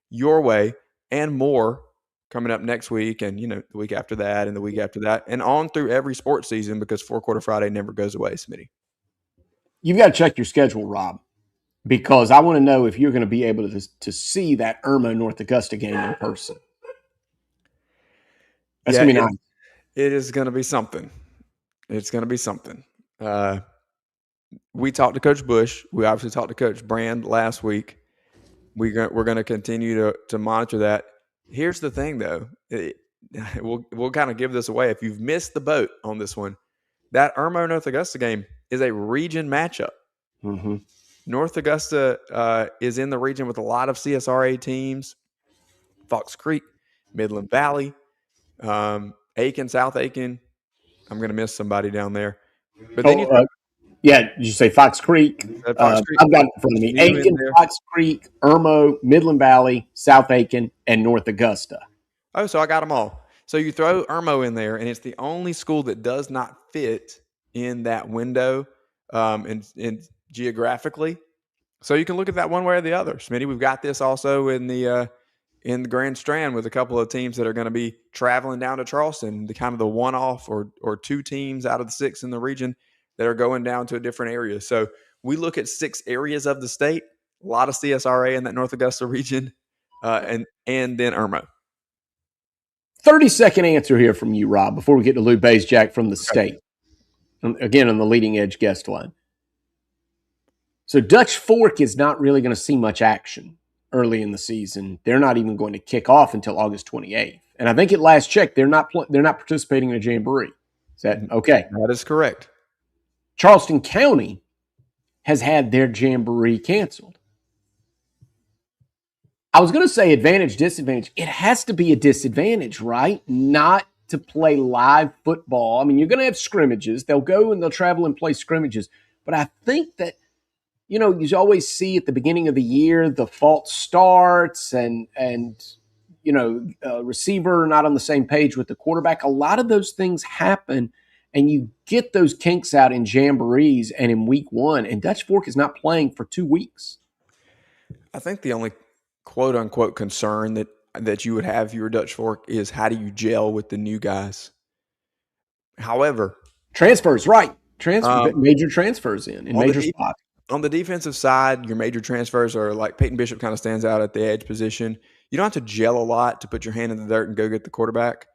your way, and more coming up next week, and the week after that, and the week after that, and on through every sports season, because 4 Quarter Friday never goes away, Smitty. You've got to check your schedule, Rob, because I want to know if you're going to be able to see that Irma North Augusta game in person. That's going to be nice. It is going to be something. It's going to be something. We talked to Coach Bush. We obviously talked to Coach Brand last week. We're going to continue to monitor that. Here's the thing, though. We'll kind of give this away. If you've missed the boat on this one, that Irma North Augusta game is a region matchup. Mm-hmm. North Augusta is in the region with a lot of CSRA teams. Fox Creek, Midland Valley, Aiken, South Aiken. I'm going to miss somebody down there. But then did you say Fox Creek? Fox Creek. I've got it in front of me. Aiken, Fox Creek, Irmo, Midland Valley, South Aiken, and North Augusta. Oh, so I got them all. So you throw Irmo in there, and it's the only school that does not fit in that window and geographically. So you can look at that one way or the other. Smitty, we've got this also in the Grand Strand with a couple of teams that are going to be traveling down to Charleston, the kind of the one-off or 2 teams out of the 6 in the region that are going down to a different area. So we look at 6 areas of the state, a lot of CSRA in that North Augusta region, and then Irmo. 30-second answer here from you, Rob, before we get to Lou Bezjak from the state. Again, on the Leading Edge guest line. So Dutch Fork is not really going to see much action early in the season. They're not even going to kick off until August 28th. And I think at last check, they're not participating in a jamboree. Is that okay? That is correct. Charleston County has had their jamboree canceled. I was going to say advantage, disadvantage. It has to be a disadvantage, right? Not to play live football. I mean, you're going to have scrimmages. They'll go and they'll travel and play scrimmages. But I think that, you always see at the beginning of the year, the false starts and receiver not on the same page with the quarterback. A lot of those things happen, and you get those kinks out in jamborees and in week 1. And Dutch Fork is not playing for 2 weeks. I think the only quote unquote concern that you would have if you were Dutch Fork is how do you gel with the new guys? However, transfers, right? Major transfers in major spots. On the defensive side, your major transfers are like Peyton Bishop kind of stands out at the edge position. You don't have to gel a lot to put your hand in the dirt and go get the quarterback.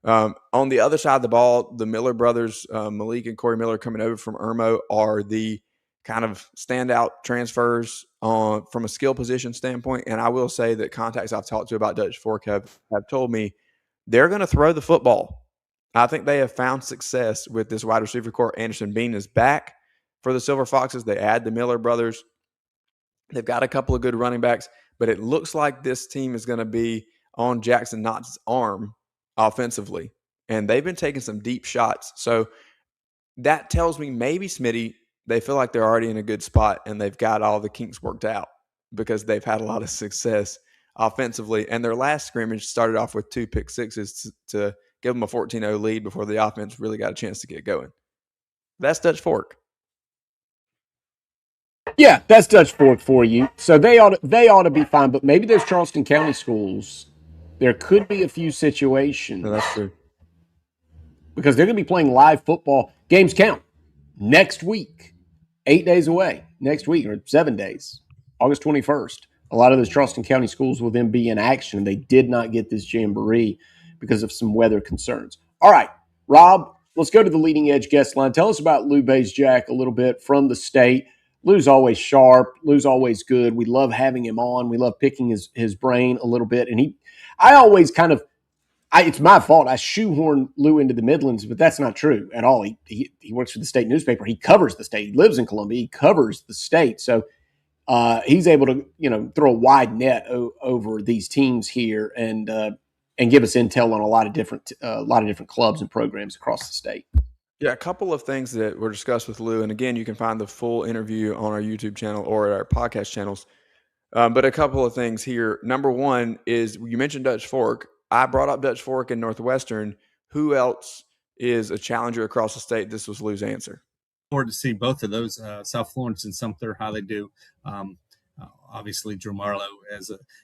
On the other side of the ball, the Miller brothers, Malik and Corey Miller coming over from Irmo, are the kind of standout transfers from a skill position standpoint. And I will say that contacts I've talked to about Dutch Fork have told me they're going to throw the football. I think they have found success with this wide receiver core. Anderson Bean is back for the Silver Foxes. They add the Miller brothers. They've got a couple of good running backs, but it looks like this team is going to be on Jackson Knott's arm offensively. And they've been taking some deep shots. So that tells me maybe Smitty, they feel like they're already in a good spot and they've got all the kinks worked out because they've had a lot of success offensively. And their last scrimmage started off with 2 pick sixes to give them a 14-0 lead before the offense really got a chance to get going. That's Dutch Fork. Yeah, that's Dutch Fork for you. So they ought to be fine, but maybe those Charleston County schools, there could be a few situations. No, that's true. Because they're going to be playing live football. Games count next week, 8 days away, next week, or 7 days, August 21st. A lot of those Charleston County schools will then be in action. They did not get this jamboree because of some weather concerns. All right, Rob, let's go to the leading edge guest line. Tell us about Lou Bezjak a little bit from the state. Lou's always sharp. Lou's always good. We love having him on. We love picking his brain a little bit. And I always kind of, it's my fault. I shoehorn Lou into the Midlands, but that's not true at all. He works for the state newspaper. He covers the state. He lives in Columbia. He covers the state. So he's able to, throw a wide net over these teams here and give us intel on a lot of different clubs and programs across the state. Yeah, a couple of things that were discussed with Lou, and again, you can find the full interview on our YouTube channel or at our podcast channels. But a couple of things here. Number one is you mentioned Dutch Fork. I brought up Dutch Fork and Northwestern. Who else is a challenger across the state? This was Lou's answer. Forward to see both of those, South Florence and Sumter, how they do. Obviously, Drew Marlowe,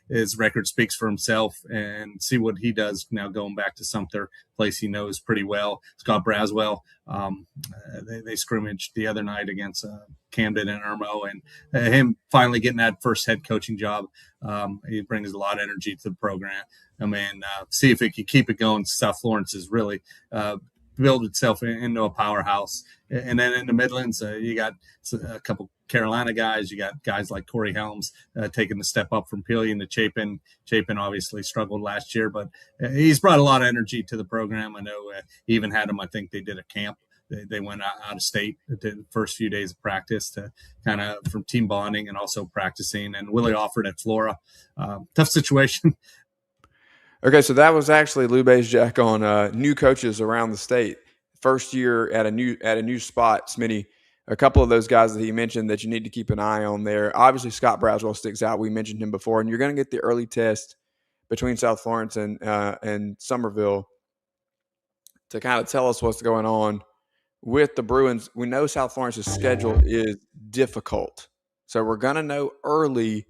his record speaks for himself, and see what he does now going back to Sumter, place he knows pretty well. Scott Braswell, they scrimmaged the other night against Camden and Irmo, and him finally getting that first head coaching job. He brings a lot of energy to the program. I mean, see if it can keep it going. South Florence is really build itself into a powerhouse. And then in the Midlands, you got a couple Carolina guys. You got guys like Corey Helms taking the step up from Pillion to Chapin. Chapin obviously struggled last year, but he's brought a lot of energy to the program. I know he even had him, I think they did a camp. They went out of state the first few days of practice to kind of from team bonding and also practicing. And Willie Offord at Flora. Tough situation. Okay, so that was actually Lou Bezjak on new coaches around the state. First year at a new spot, Smitty. A couple of those guys that he mentioned that you need to keep an eye on there. Obviously, Scott Braswell sticks out. We mentioned him before, and you're going to get the early test between South Florence and Somerville to kind of tell us what's going on with the Bruins. We know South Florence's schedule is difficult, so we're going to know early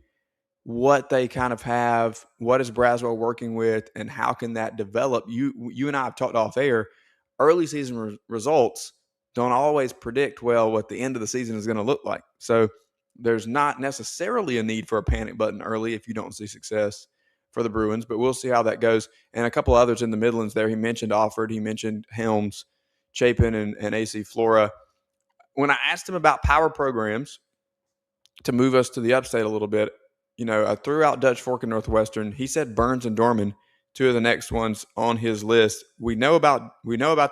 what they kind of have, what is Braswell working with, and how can that develop. You and I have talked off air. Early season results don't always predict well what the end of the season is going to look like. So there's not necessarily a need for a panic button early if you don't see success for the Bruins, but we'll see how that goes. And a couple others in the Midlands there. He mentioned Offord, he mentioned Helms, Chapin, and AC Flora. When I asked him about power programs to move us to the upstate a little bit, I threw out Dutch Fork and Northwestern. He said Burns and Dorman, two of the next ones on his list. We know about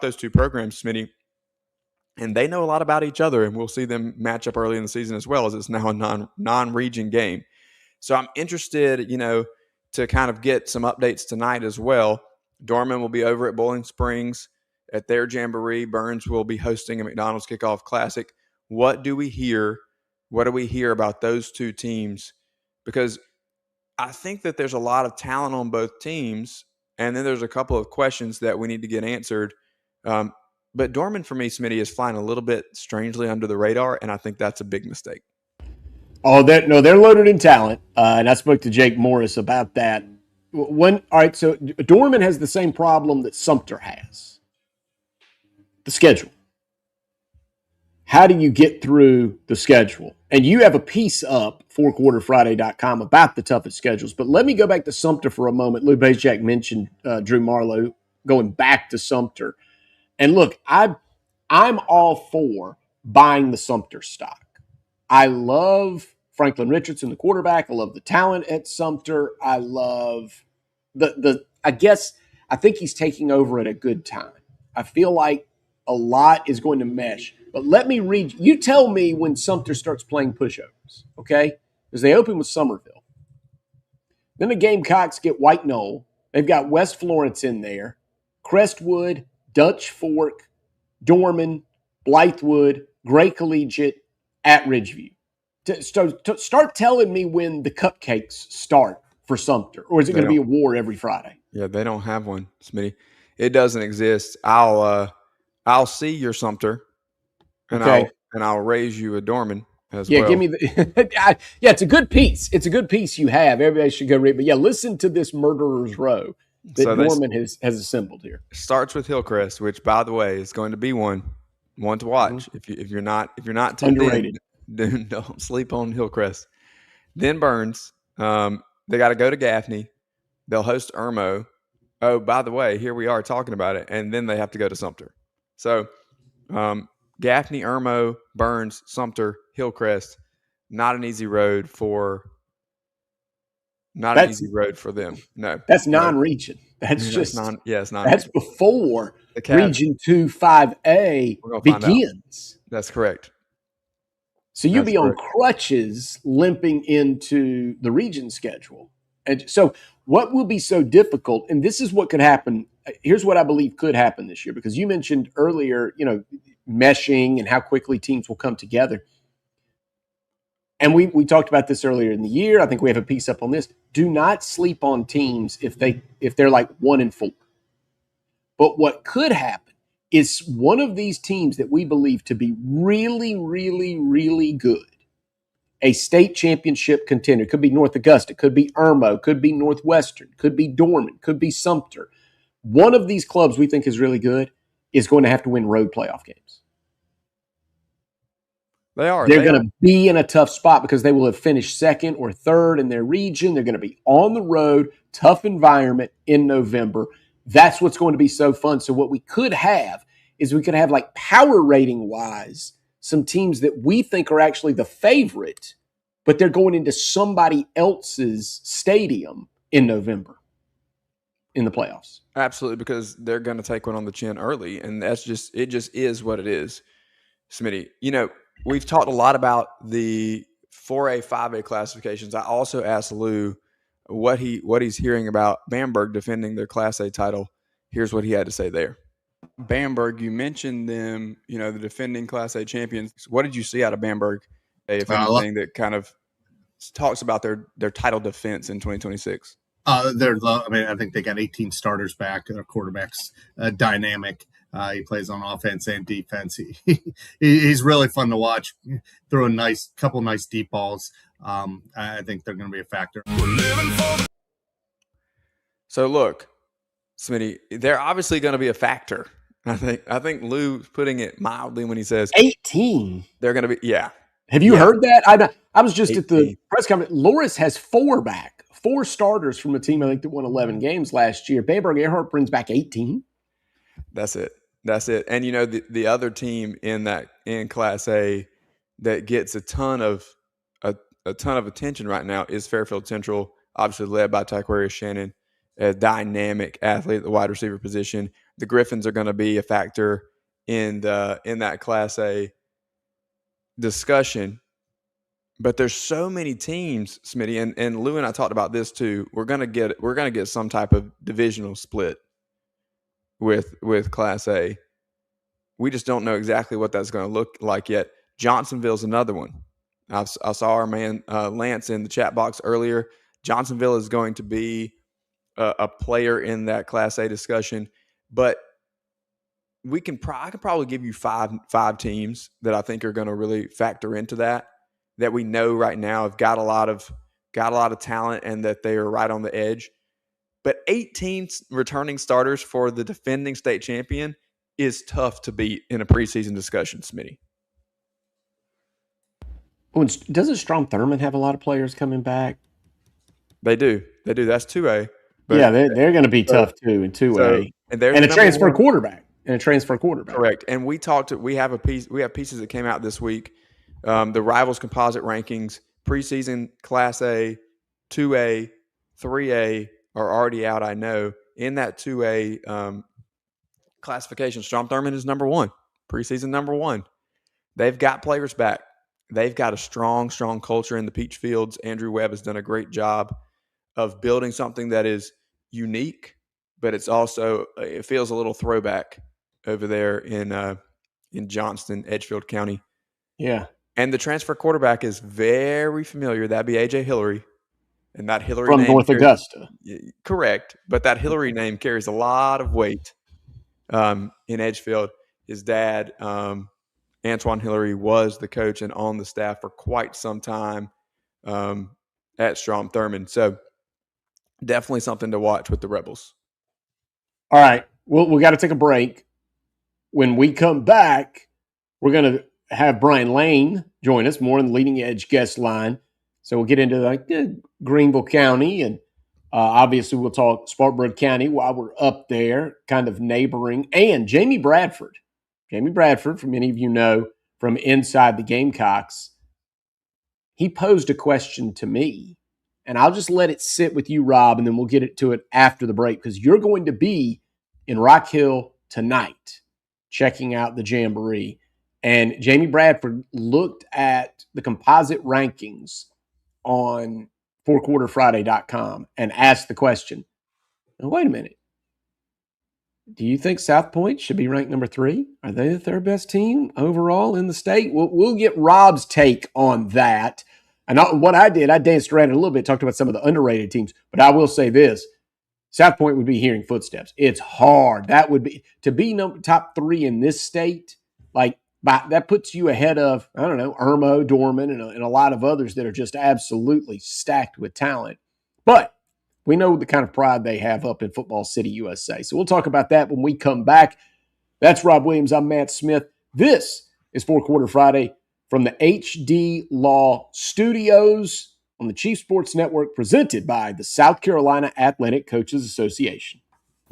those two programs, Smitty, and they know a lot about each other, and we'll see them match up early in the season as well, as it's now a non-region game. So I'm interested, to kind of get some updates tonight as well. Dorman will be over at Bowling Springs at their Jamboree. Burns will be hosting a McDonald's Kickoff Classic. What do we hear? What do we hear about those two teams? Because I think that there's a lot of talent on both teams, and then there's a couple of questions that we need to get answered. But Dorman, for me, Smitty, is flying a little bit strangely under the radar, and I think that's a big mistake. Oh, they're loaded in talent, and I spoke to Jake Morris about that. All right, so Dorman has the same problem that Sumter has, the schedule. How do you get through the schedule? And you have a piece up, fourquarterfriday.com, about the toughest schedules. But let me go back to Sumter for a moment. Lou Bezjak mentioned Drew Marlowe going back to Sumter. And look, I'm all for buying the Sumter stock. I love Franklin Richardson, the quarterback. I love the talent at Sumter. I love I think he's taking over at a good time. I feel like a lot is going to mesh. But let me read. You tell me when Sumter starts playing pushovers, okay? Because they open with Somerville. Then the Gamecocks get White Knoll. They've got West Florence in there, Crestwood, Dutch Fork, Dorman, Blythewood, Gray Collegiate, at Ridgeview. Start telling me when the cupcakes start for Sumter, or is it going to be a war every Friday? Yeah, they don't have one, Smitty. It doesn't exist. I'll see your Sumter, and Okay. I'll raise you a Dorman as Yeah, well. give me the. Yeah, it's a good piece. It's a good piece you have. Everybody should go read. But yeah, listen to this murderer's row that Dorman has assembled here. Starts with Hillcrest, which, by the way, is going to be one to watch. Mm-hmm. If you're not tuned Underrated. in, don't sleep on Hillcrest. Then Burns. They got to go to Gaffney. They'll host Irmo. Oh, by the way, here we are talking about it, and then they have to go to Sumter. So, Gaffney, Irmo, Burns, Sumter, Hillcrest. Not an easy road for. An easy road for them. No, that's non-region. That's just it's non. That's before the Region 2 5A begins. That's correct. So you'll be on crutches limping into the region schedule. And so what will be so difficult, and this is what could happen. Here's what I believe could happen this year, because you mentioned earlier, meshing and how quickly teams will come together. And we talked about this earlier in the year. I think we have a piece up on this. Do not sleep on teams if they're like 1-4. But what could happen is one of these teams that we believe to be really, really, really good, a state championship contender, could be North Augusta, could be Irmo, could be Northwestern, could be Dorman, could be Sumter. One of these clubs we think is really good is going to have to win road playoff games. They're going to be in a tough spot because they will have finished second or third in their region. They're going to be on the road, tough environment in November. That's what's going to be so fun. So what we could have is we could have, like, power rating wise, some teams that we think are actually the favorite, but they're going into somebody else's stadium in November in the playoffs. Absolutely, because they're going to take one on the chin early, and it just is what it is. Smitty, we've talked a lot about the 4A, 5A classifications. I also asked Lou what he's hearing about Bamberg defending their Class A title. Here's what he had to say there. Bamberg, you mentioned them, the defending Class A champions. What did you see out of Bamberg, if anything, that kind of talks about their title defense in 2026? I think they got 18 starters back. Their quarterback's dynamic. He plays on offense and defense. He's really fun to watch. Throw a couple nice deep balls. I think they're going to be a factor. So look, Smitty, they're obviously going to be a factor. I think Lou's putting it mildly when he says 18. They're going to be, yeah. Have you heard that? I was just 18. at the press conference. Loris has 4 starters from a team I think that won 11 games last year. Bamberg Earhart brings back 18. That's it. And the other team in Class A that gets a ton of attention right now is Fairfield Central, obviously led by Taquarius Shannon, a dynamic athlete at the wide receiver position. The Griffins are going to be a factor in that Class A discussion. But there's so many teams, Smitty, and Lou and I talked about this too. We're gonna get some type of divisional split with Class A. We just don't know exactly what that's going to look like yet. Johnsonville's another one. I saw our man Lance in the chat box earlier. Johnsonville is going to be a player in that Class A discussion, but I can probably give you five teams that I think are going to really factor into that we know right now have got a lot of talent and that they are right on the edge. But 18 returning starters for the defending state champion is tough to beat in a preseason discussion, Smitty. Doesn't Strom Thurmond have a lot of players coming back? They do. That's 2A. But, yeah, they're going to be tough too in 2A. And a transfer quarterback. Correct. And we have pieces that came out this week. The Rivals composite rankings, preseason Class A, 2A, 3A are already out, I know. In that 2A classification, Strom Thurmond is number one, preseason number one. They've got players back. They've got a strong, strong culture in the Peach Fields. Andrew Webb has done a great job of building something that is unique, but it's also, it feels a little throwback over there in Johnston, Edgefield County. Yeah. And the transfer quarterback is very familiar. That'd be A.J. Hillary. And that Hillary From name North Augusta. Correct. But that Hillary name carries a lot of weight in Edgefield. His dad, Antoine Hillary, was the coach and on the staff for quite some time at Strom Thurmond. So definitely something to watch with the Rebels. All right. We got to take a break. When we come back, we're going to have Brian Lane join us more in the Leading Edge guest line. So we'll get into Greenville County, and obviously we'll talk Spartanburg County while we're up there, kind of neighboring, and Jamie Bradford. Jamie Bradford, from many of you know from Inside the Gamecocks, he posed a question to me, and I'll just let it sit with you, Rob, and then we'll get to it after the break, because you're going to be in Rock Hill tonight checking out the Jamboree. And Jamie Bradford looked at the composite rankings on fourquarterfriday.com and asked the question, now, wait a minute. Do you think South Point should be ranked number 3? Are they the third best team overall in the state? We'll get Rob's take on that. And what I did, I danced around it a little bit, talked about some of the underrated teams. But I will say this, South Point would be hearing footsteps. It's hard. That would be, to be top 3 in this state, like, that puts you ahead of, I don't know, Irmo, Dorman, and a lot of others that are just absolutely stacked with talent. But we know the kind of pride they have up in Football City, USA. So we'll talk about that when we come back. That's Rob Williams. I'm Matt Smith. This is Four Quarter Friday from the HD Law Studios on the Chief Sports Network, presented by the South Carolina Athletic Coaches Association.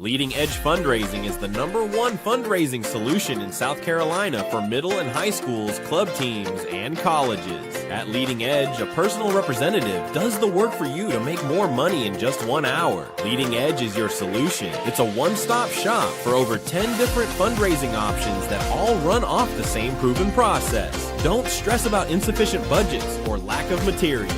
Leading Edge Fundraising is the #1 fundraising solution in South Carolina for middle and high schools, club teams, and colleges. At Leading Edge, a personal representative does the work for you to make more money in just 1 hour. Leading Edge is your solution. It's a one-stop shop for over 10 different fundraising options that all run off the same proven process. Don't stress about insufficient budgets or lack of materials.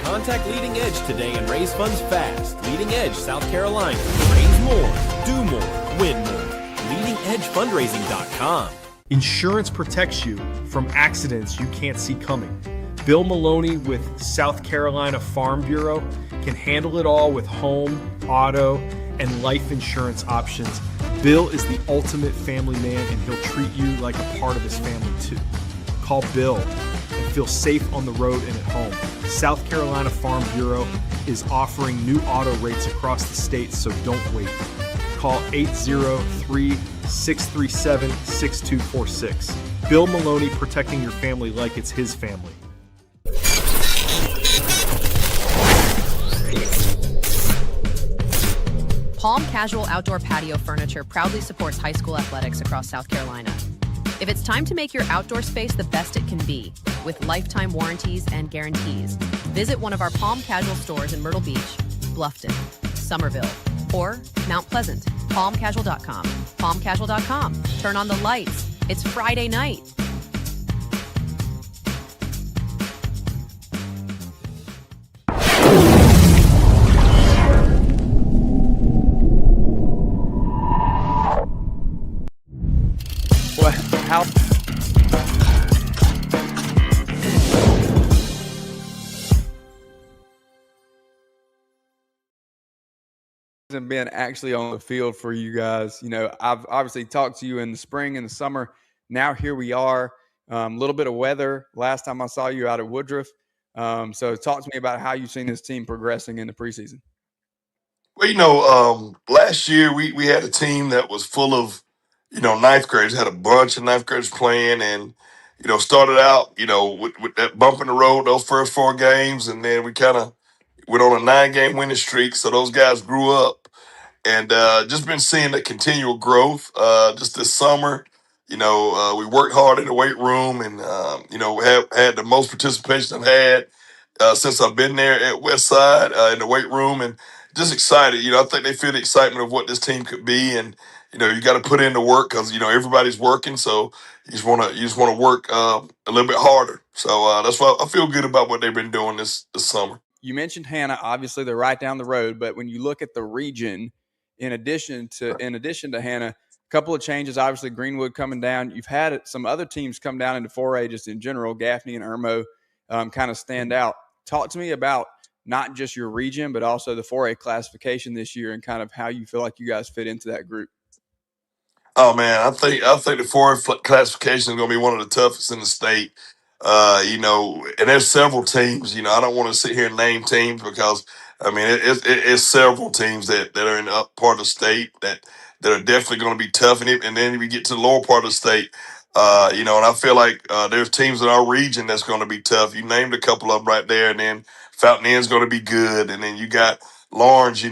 Contact Leading Edge today and raise funds fast. Leading Edge, South Carolina. Raise more, do more, win more. LeadingEdgeFundraising.com. Insurance protects you from accidents you can't see coming. Bill Maloney with South Carolina Farm Bureau can handle it all with home, auto, and life insurance options. Bill is the ultimate family man, and he'll treat you like a part of his family too. Call Bill and feel safe on the road and at home. South Carolina Farm Bureau is offering new auto rates across the state, so don't wait. Call 803-637-6246. Bill Maloney, protecting your family like it's his family. Palm Casual Outdoor Patio Furniture proudly supports high school athletics across South Carolina. If it's time to make your outdoor space the best it can be, with lifetime warranties and guarantees, visit one of our Palm Casual stores in Myrtle Beach, Bluffton, Somerville, or Mount Pleasant. PalmCasual.com. PalmCasual.com. Turn on the lights. It's Friday night. How hasn't been actually on the field for you guys. You know, I've obviously talked to you in the spring and the summer. Now here we are. A little bit of weather last time I saw you out at Woodruff. So talk to me about how you've seen this team progressing in the preseason. Well, last year we had a team that was full of, ninth graders. Had a bunch of ninth graders playing, and started out, with that bump in the road those first 4 games, and then we kind of went on a 9-game winning streak. So those guys grew up, and just been seeing the continual growth. Just this summer, we worked hard in the weight room, and have had the most participation I've had since I've been there at Westside in the weight room, and just excited. I think they feel the excitement of what this team could be, and you got to put in the work because everybody's working, so you just want to work a little bit harder. So that's why I feel good about what they've been doing this summer. You mentioned Hannah. Obviously, they're right down the road, but when you look at the region, in addition to Hannah, a couple of changes. Obviously, Greenwood coming down. You've had some other teams come down into 4A just in general. Gaffney and Irmo kind of stand out. Talk to me about not just your region, but also the 4A classification this year and kind of how you feel like you guys fit into that group. Oh man, I think the foreign classification is going to be one of the toughest in the state. And there's several teams. I don't want to sit here and name teams because I mean it's several teams that are in the up part of the state that are definitely going to be tough. And then we get to the lower part of the state, and I feel like there's teams in our region that's going to be tough. You named a couple of them right there, and then Fountain Inn's going to be good, and then you got Lawrence.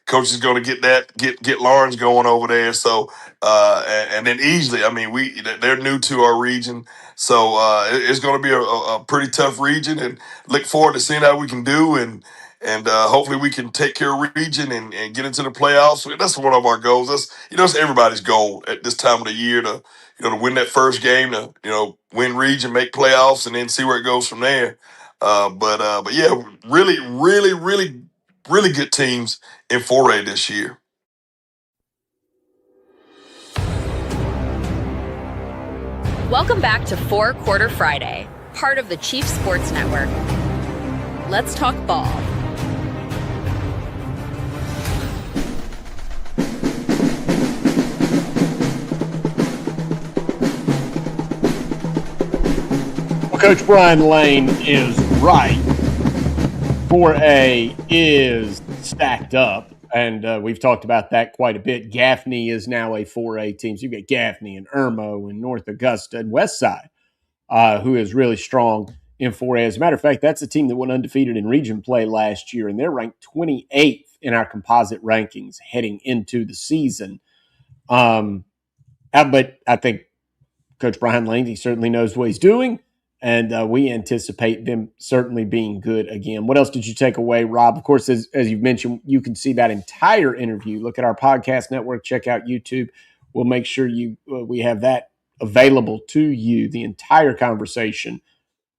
Coach is going to get Lawrence going over there. So and then Easley. I mean, they're new to our region, so it's going to be a pretty tough region, and look forward to seeing how we can do, and hopefully we can take care of region and get into the playoffs. That's one of our goals. It's everybody's goal at this time of the year to win that first game, to win region, make playoffs, and then see where it goes from there. But yeah, really, really, really, really good teams in 4A this year. Welcome back to Four Quarter Friday, part of the Chief Sports Network. Let's talk ball. Well, Coach Brian Lane is right. 4A is stacked up. And we've talked about that quite a bit. Gaffney is now a 4A team. So you've got Gaffney and Irmo and North Augusta and Westside, who is really strong in 4A. As a matter of fact, that's a team that went undefeated in region play last year, and they're ranked 28th in our composite rankings heading into the season. But I think Coach Brian Lane, he certainly knows what he's doing, and we anticipate them certainly being good again. What else did you take away, Rob? Of course, as you've mentioned, you can see that entire interview. Look at our podcast network. Check out YouTube. We'll make sure we have that available to you, the entire conversation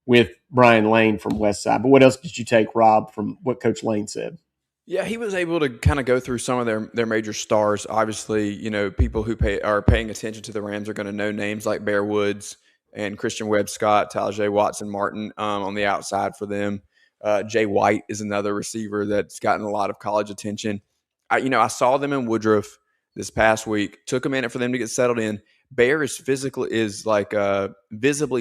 with Brian Lane from Westside. But what else did you take, Rob, from what Coach Lane said? Yeah, he was able to kind of go through some of their major stars. Obviously, people who are paying attention to the Rams are going to know names like Bear Woods and Christian Webb Scott, Taljay Watson Martin on the outside for them. Jay White is another receiver that's gotten a lot of college attention. I saw them in Woodruff this past week. Took a minute for them to get settled in. Bear is visibly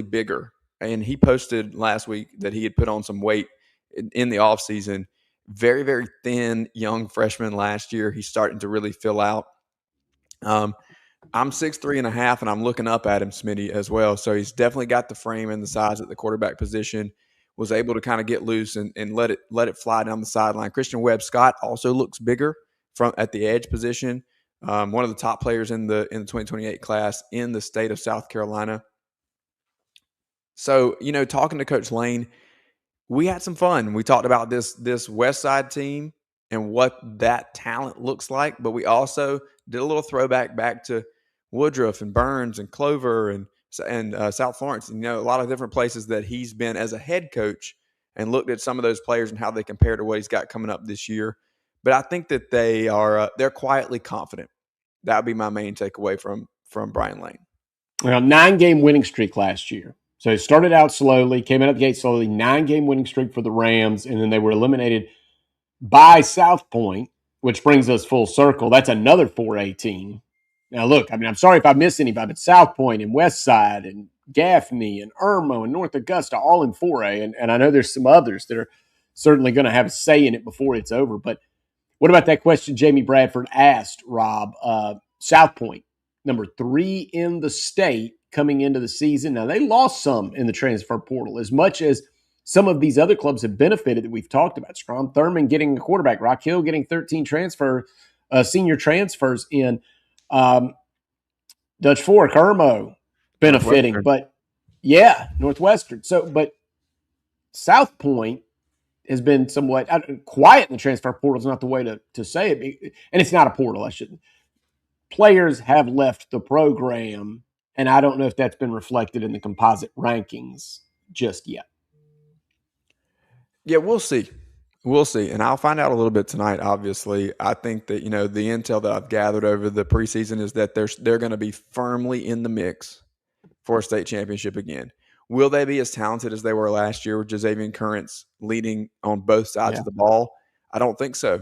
bigger, and he posted last week that he had put on some weight in the offseason. Very, very thin young freshman last year. He's starting to really fill out. I'm 6'3.5", and I'm looking up at him, Smitty, as well. So he's definitely got the frame and the size at the quarterback position. Was able to kind of get loose and let it fly down the sideline. Christian Webb Scott also looks bigger at the edge position. One of the top players in the 2028 class in the state of South Carolina. So, talking to Coach Lane, we had some fun. We talked about this West Side team and what that talent looks like, but we also did a little throwback back to Woodruff and Burns and Clover and South Florence. And, a lot of different places that he's been as a head coach and looked at some of those players and how they compare to what he's got coming up this year. But I think that they're quietly confident. That would be my main takeaway from Brian Lane. Well, 9-game winning streak last year. So it started out slowly, came out of the gate slowly, 9-game winning streak for the Rams, and then they were eliminated by South Point, which brings us full circle. That's another 4A team. Now, look, I'm sorry if I miss anybody, but South Point and Westside and Gaffney and Irmo and North Augusta all in 4A, and I know there's some others that are certainly going to have a say in it before it's over. But what about that question Jamie Bradford asked, Rob? South Point, number 3 in the state coming into the season. Now, they lost some in the transfer portal, as much as some of these other clubs have benefited that we've talked about. Strom Thurmond getting a quarterback, Rock Hill getting 13 senior transfers in. Dutch Fork, Irmo benefiting, but yeah, Northwestern. So, but South Point has been somewhat quiet in the transfer portal is not the way to say it. And it's not a portal. players have left the program, and I don't know if that's been reflected in the composite rankings just yet. Yeah, we'll see. We'll see. And I'll find out a little bit tonight, obviously. I think that, the intel that I've gathered over the preseason is that they're going to be firmly in the mix for a state championship again. Will they be as talented as they were last year with Jazavian Currents leading on both sides of the ball? I don't think so.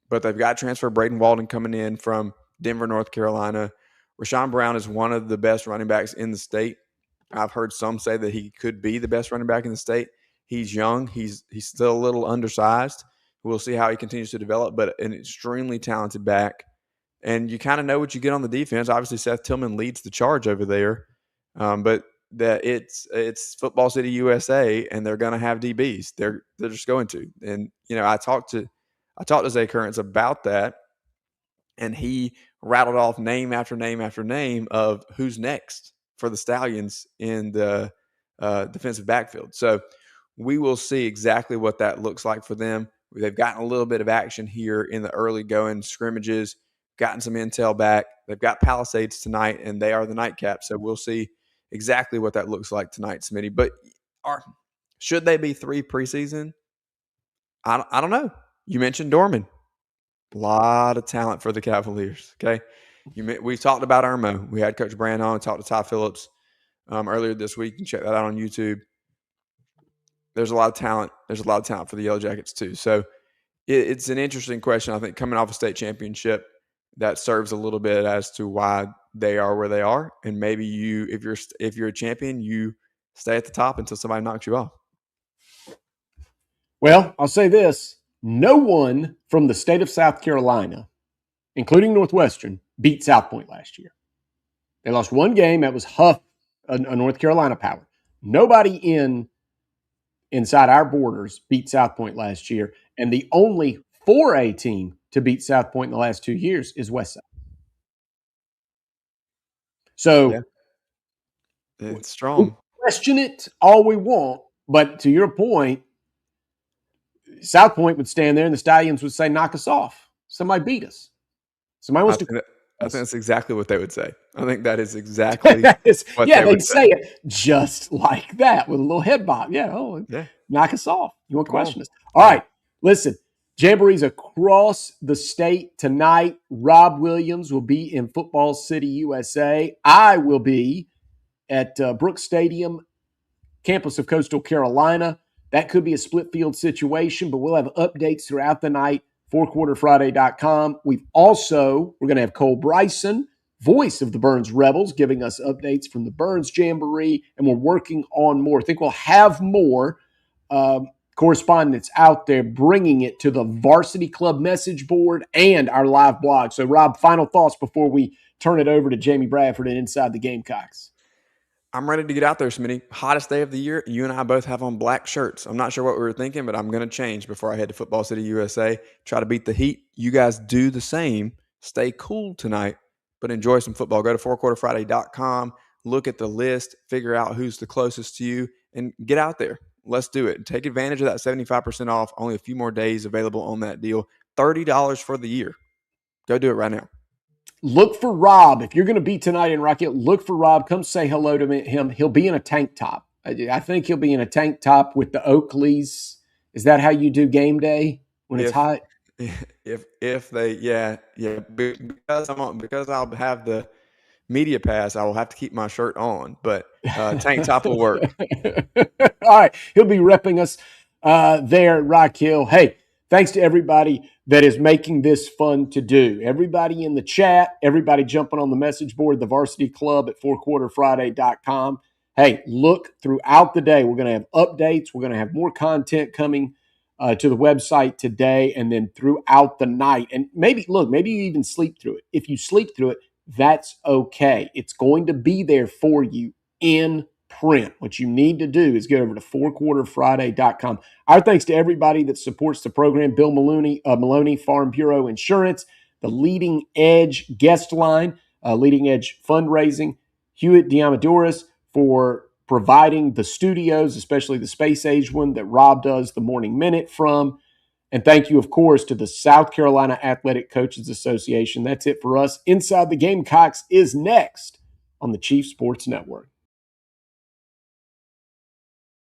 But they've got transfer Braden Walden coming in from Denver, North Carolina. Rashawn Brown is one of the best running backs in the state. I've heard some say that he could be the best running back in the state. He's young. He's still a little undersized. We'll see how he continues to develop, but an extremely talented back. And you kind of know what you get on the defense. Obviously, Seth Tillman leads the charge over there. But that it's Football City, USA, and they're going to have DBs. They're just going to. And I talked to Zay Currents about that, and he rattled off name after name after name of who's next for the Stallions in the defensive backfield. So we will see exactly what that looks like for them. They've gotten a little bit of action here in the early going scrimmages, gotten some intel back. They've got Palisades tonight, and they are the nightcap. So we'll see exactly what that looks like tonight, Smitty. But should they be 3 preseason? I don't know. You mentioned Dorman. A lot of talent for the Cavaliers, okay? We talked about Irmo. We had Coach Brand on, talked to Ty Phillips earlier this week. You can check that out on YouTube. There's a lot of talent. There's a lot of talent for the Yellow Jackets too. So it's an interesting question. I think coming off a state championship, that serves a little bit as to why they are where they are. And maybe if you're a champion, you stay at the top until somebody knocks you off. Well, I'll say this. No one from the state of South Carolina, including Northwestern, beat South Point last year. They lost one game. That was Huff, a North Carolina power. Nobody inside our borders beat South Point last year. And the only 4A team to beat South Point in the last 2 years is Westside. So it's strong. We question it all we want, but to your point, South Point would stand there and the Stallions would say, knock us off. Somebody beat us. Somebody wants to. I think that's exactly what they would say. I think that is exactly what they'd say it just like that with a little head bob. Knock us off. You won't question us. All right, listen. Jamborees across the state tonight. Rob Williams will be in Football City, USA. I will be at Brooks Stadium, campus of Coastal Carolina. That could be a split field situation, but we'll have updates throughout the night. fourquarterfriday.com. We're going to have Cole Bryson, voice of the Burns Rebels, giving us updates from the Burns Jamboree, and we're working on more. I think we'll have more correspondence out there, bringing it to the Varsity Club message board and our live blog. So, Rob, final thoughts before we turn it over to Jamie Bradford and Inside the Gamecocks. I'm ready to get out there, Smitty. Hottest day of the year. You and I both have on black shirts. I'm not sure what we were thinking, but I'm going to change before I head to Football City, USA. Try to beat the heat. You guys do the same. Stay cool tonight, but enjoy some football. Go to fourquarterfriday.com. Look at the list. Figure out who's the closest to you, and get out there. Let's do it. Take advantage of that 75% off. Only a few more days available on that deal. $30 for the year. Go do it right now. Look for Rob. If you're going to be tonight in Rocky, look for Rob. Come say hello to him. He'll be in a tank top. I think he'll be in a tank top with the Oakleys. Is that how you do game day when it's hot? If they, because I'll have the media pass, I will have to keep my shirt on, but tank top will work. All right. He'll be repping us there at Rock Hill. Hey, thanks to everybody that is making this fun to do. Everybody in the chat, everybody jumping on the message board, the Varsity Club at fourquarterfriday.com. Hey, look throughout the day. We're going to have updates. We're going to have more content coming to the website today and then throughout the night. And maybe you even sleep through it. If you sleep through it, that's okay. It's going to be there for you in print. What you need to do is get over to fourquarterfriday.com. Our thanks to everybody that supports the program. Bill Maloney, Farm Bureau Insurance, the Leading Edge guest line, Leading Edge Fundraising, Hewitt Diamandouros for providing the studios, especially the Space Age one that Rob does the Morning Minute from, And thank you, of course, to the South Carolina Athletic Coaches Association. That's it for us. Inside the Gamecocks is next on the Chief Sports Network.